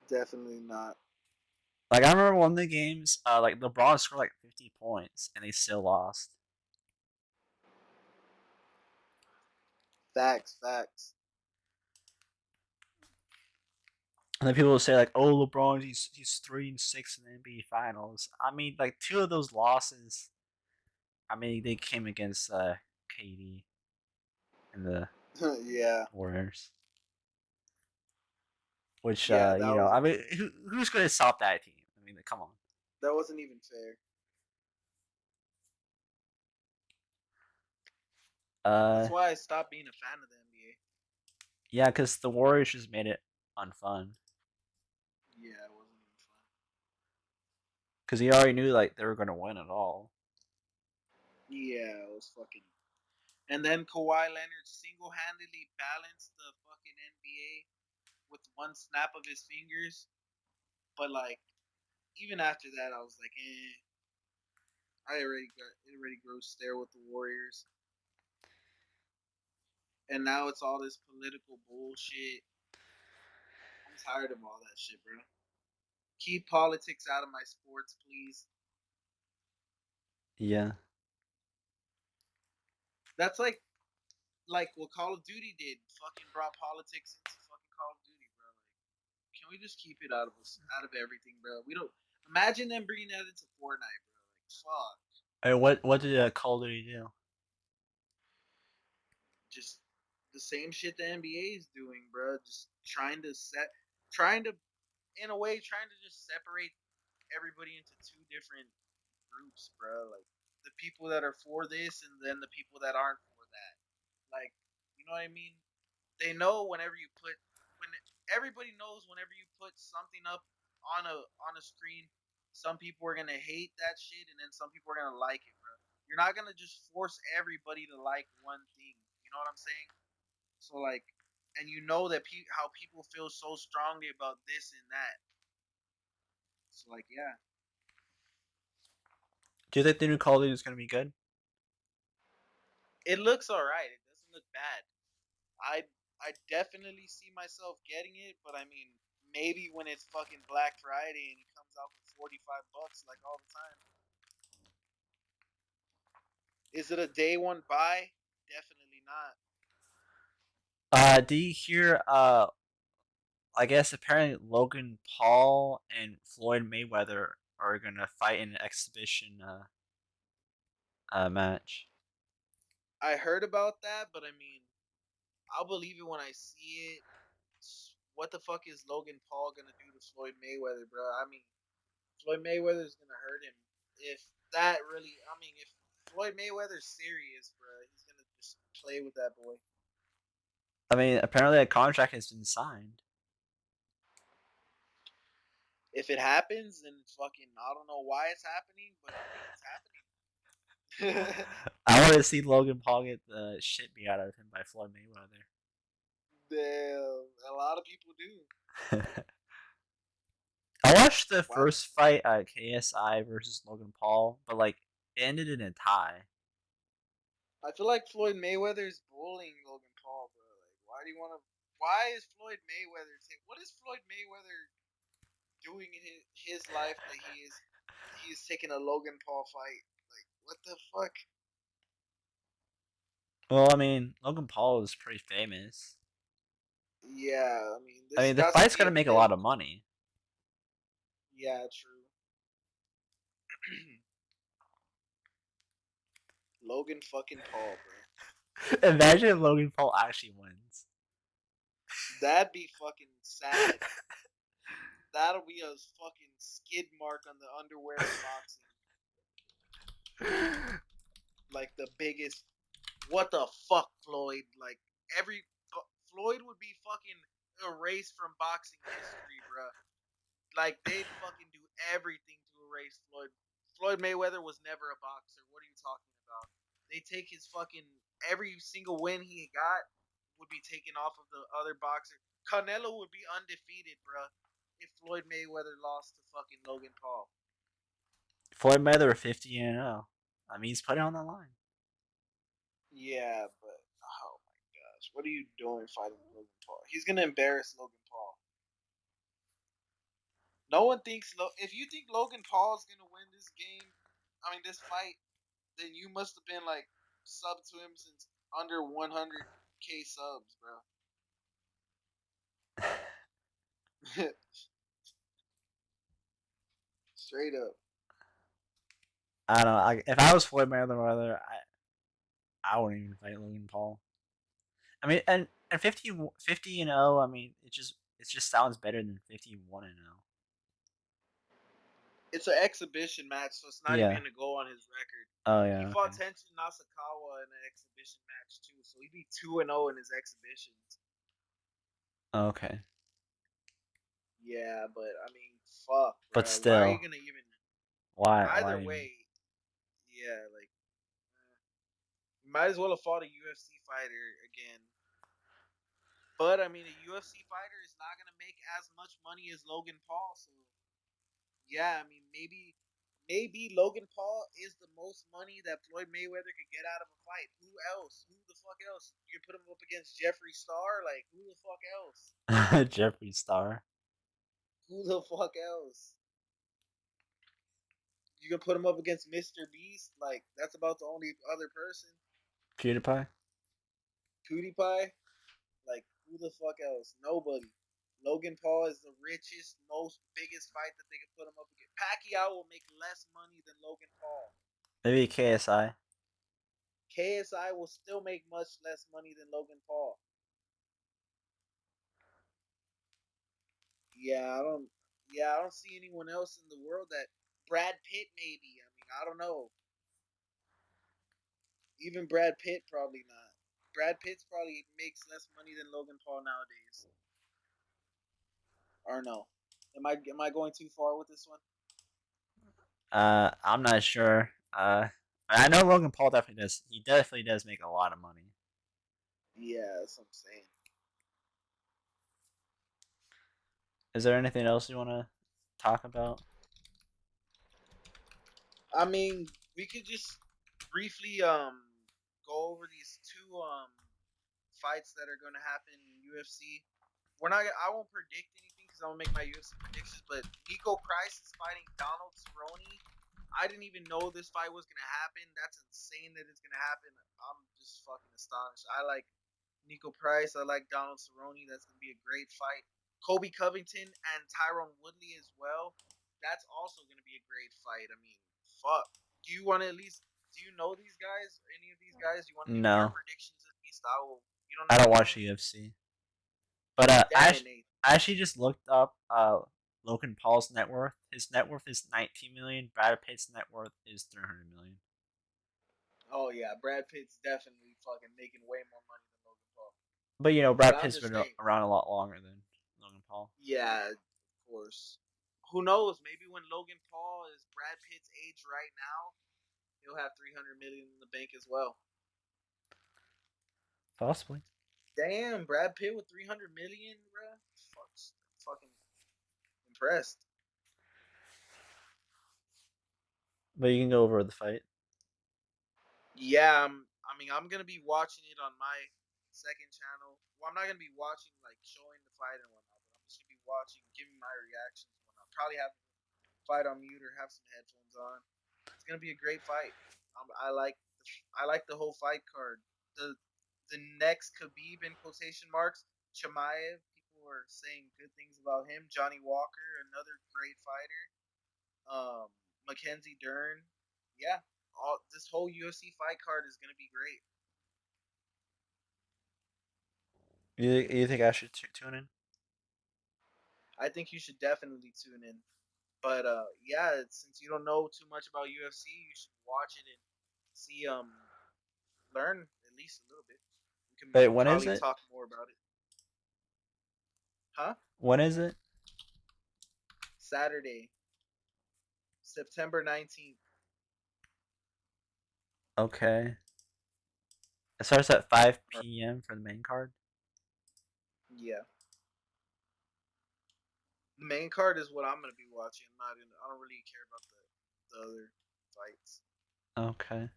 Definitely not. Like I remember one of the games, like LeBron scored like 50 points and they still lost. Facts, facts. And then people will say like, "Oh, LeBron, he's 3-6 in the NBA Finals." I mean, like two of those losses. I mean, they came against KD and the Yeah. Warriors, which Yeah, that I wasn't mean, even who's going to stop that team? I mean, come on. that wasn't even fair. Uh, That's why I stopped being a fan of the NBA. yeah, because the Warriors just made it unfun. Yeah, it wasn't even fun. Because he already knew like they were going to win it all. Yeah, it was fucking. And then Kawhi Leonard single-handedly balanced the fucking NBA with one snap of his fingers. But like, even after that, I was like, eh. It already grows stale with the Warriors, and now it's all this political bullshit. I'm tired of all that shit, bro. Keep politics out of my sports, please. Yeah, That's like what Call of Duty did. Fucking brought politics into fucking Call of Duty, bro. Like, can we just keep it out of everything, bro? We don't imagine them bringing that into Fortnite, bro. Like, fuck. I mean, what did Call of Duty do? Just the same shit the NBA is doing, bro. Just trying to, in a way, trying to just separate everybody into two different groups, bro. Like the people that are for this, and then the people that aren't for that. Like, you know what I mean? They know whenever you put when everybody knows whenever you put something up on a screen, some people are gonna hate that shit, and then some people are gonna like it, bro. You're not gonna just force everybody to like one thing. You know what I'm saying? So like, and you know that how people feel so strongly about this and that. So like, yeah, Do you think the new Call of Duty is gonna be good? it looks all right. It doesn't look bad. I I definitely see myself getting it, but I mean, maybe when it's fucking Black Friday and it comes out for $45 like all the time. Is it a day one buy? Definitely not. Do you hear? I guess apparently Logan Paul and Floyd Mayweather are gonna fight in an exhibition match. I heard about that, but I mean, I'll believe it when I see it. What the fuck is Logan Paul gonna do to Floyd Mayweather, bro? I mean, Floyd Mayweather's gonna hurt him. If that really, I mean, if Floyd Mayweather's serious, bro, he's gonna just play with that boy. I mean, apparently a contract has been signed. If it happens, then it's fucking. I don't know why it's happening, but I mean, it's happening. I want to see Logan Paul get the shit beat out of him by Floyd Mayweather. Damn, a lot of people do. I watched the Why? first fight at KSI versus Logan Paul, but like it ended in a tie. I feel like Floyd Mayweather is bullying Logan Paul, bro. Like, why do you want to? Why is Floyd Mayweather? What is Floyd Mayweather doing in his life that he's taking a Logan Paul fight? Like, what the fuck? Well, I mean, Logan Paul is pretty famous. Yeah, I mean, I this mean, the got to fight's be a gonna make a bit. lot of money. Yeah, true. Logan fucking Paul, bro. Imagine if Logan Paul actually wins. That'd be fucking sad. That'll be a fucking skid mark on the underwear of boxing. Like the biggest. What the fuck, Floyd? Like every Floyd would be fucking erased from boxing history, bro. Like they'd fucking do everything to erase Floyd. Floyd Mayweather was never a boxer. What are you talking about? They take his fucking every single win he got would be taken off of the other boxer. Canelo would be undefeated, bro, if Floyd Mayweather lost to fucking Logan Paul. Floyd Mayweather 50-0. I mean, he's putting it on the line. Yeah, but oh my gosh, what are you doing fighting Logan Paul? He's gonna embarrass Logan Paul. No one thinks if you think Logan Paul's gonna win this game, I mean this fight, then you must have been like sub to him since under 100K subs, bro. Straight up. I don't know. If I was Floyd Mayweather, I wouldn't even fight Logan Paul. I mean, and 50-0. I mean, it just sounds better than 51-0. It's an exhibition match, so it's not even Yeah. gonna go on his record. Oh He yeah. fought Okay. Tenshin Nasukawa in an exhibition match too, so he'd be 2-0 in his exhibitions. Okay. Yeah, but I mean, fuck, But bro. Why are you still, gonna even? why? Either Why even? way, yeah, like you might as well have fought a UFC fighter again. But I mean, a UFC fighter is not gonna make as much money as Logan Paul, so yeah, I mean, maybe Logan Paul is the most money that Floyd Mayweather could get out of a fight. Who else? Who the fuck else? You put him up against Jeffree Star? Like who the fuck else? Jeffree Star, Who the fuck else? You can put him up against Mr. Beast? Like that's about the only other person. PewDiePie. PewDiePie? Like who the fuck else? Nobody. Logan Paul is the richest, most biggest fight that they could put him up against. Pacquiao will make less money than Logan Paul. Maybe KSI. KSI will still make much less money than Logan Paul. Yeah, I don't. Yeah, I don't see anyone else in the world that Brad Pitt maybe. I mean, I don't know. Even Brad Pitt probably not. Brad Pitt's probably makes less money than Logan Paul nowadays. Or no? Am I going too far with this one? I'm not sure. I know Logan Paul definitely does. He definitely does make a lot of money. Yeah, that's what I'm saying. Is there anything else you want to talk about? I mean, we could just briefly go over these two fights that are going to happen in UFC. We're not. I won't predict anything because I'm gonna make my UFC predictions. But Nico Price is fighting Donald Cerrone. I didn't even know this fight was gonna happen. That's insane that it's gonna happen. I'm just fucking astonished. I like Nico Price. I like Donald Cerrone. That's gonna be a great fight. Kobe Covington and Tyron Woodley as well. That's also gonna be a great fight. I mean, fuck. Do you want to at least? Do you know these guys? Any of these guys? You want to give me your No, predictions at least? I will. You don't I know don't any of watch them? the UFC. But Damn it, Nate. I actually just looked up Logan Paul's net worth. His net worth is 19 million. Brad Pitt's net worth is 300 million. Oh yeah, Brad Pitt's definitely fucking making way more money than Logan Paul. But But Brad I'm Pitt's just been saying, around a lot longer than Logan Paul. yeah, of course. Who knows? Maybe when Logan Paul is Brad Pitt's age right now, he'll have 300 million in the bank as well. Possibly. Damn, Brad Pitt with 300 million, bro. Fucking impressed. But you can go over the fight. Yeah, I mean, I'm gonna be watching it on my second channel. Well, I'm not gonna be watching like showing the fight and whatnot, but I'm just gonna be watching, giving my reactions and whatnot. Probably have fight on mute or have some headphones on. It's gonna be a great fight. I like the whole fight card. The next Khabib in quotation marks Chimaev. People are saying good things about him. Johnny Walker, another great fighter. Mackenzie Dern. Yeah, all this whole UFC fight card is gonna be great. You think I should tune in? I think you should definitely tune in. But yeah, since you don't know too much about UFC, you should watch it and see learn at least a little bit. We can Wait, when is probably it? talk more about it. Huh? When is it? Saturday, September 19th. Okay. It starts at 5 p.m. for the main card. Yeah. The main card is what I'm gonna be watching. I don't really care about the other fights. Okay.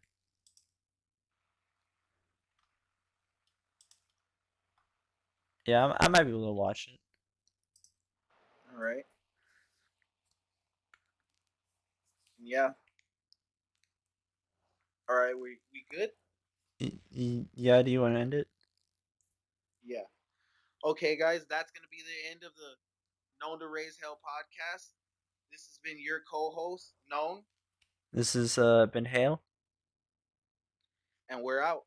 Yeah, I might be able to watch it. All right. Yeah. All right. We good? Yeah, do you want to end it? Yeah. Okay, guys. That's gonna be the end of the Known to Raise Hell podcast. This has been your co-host, Known, This has been Hale. and we're out.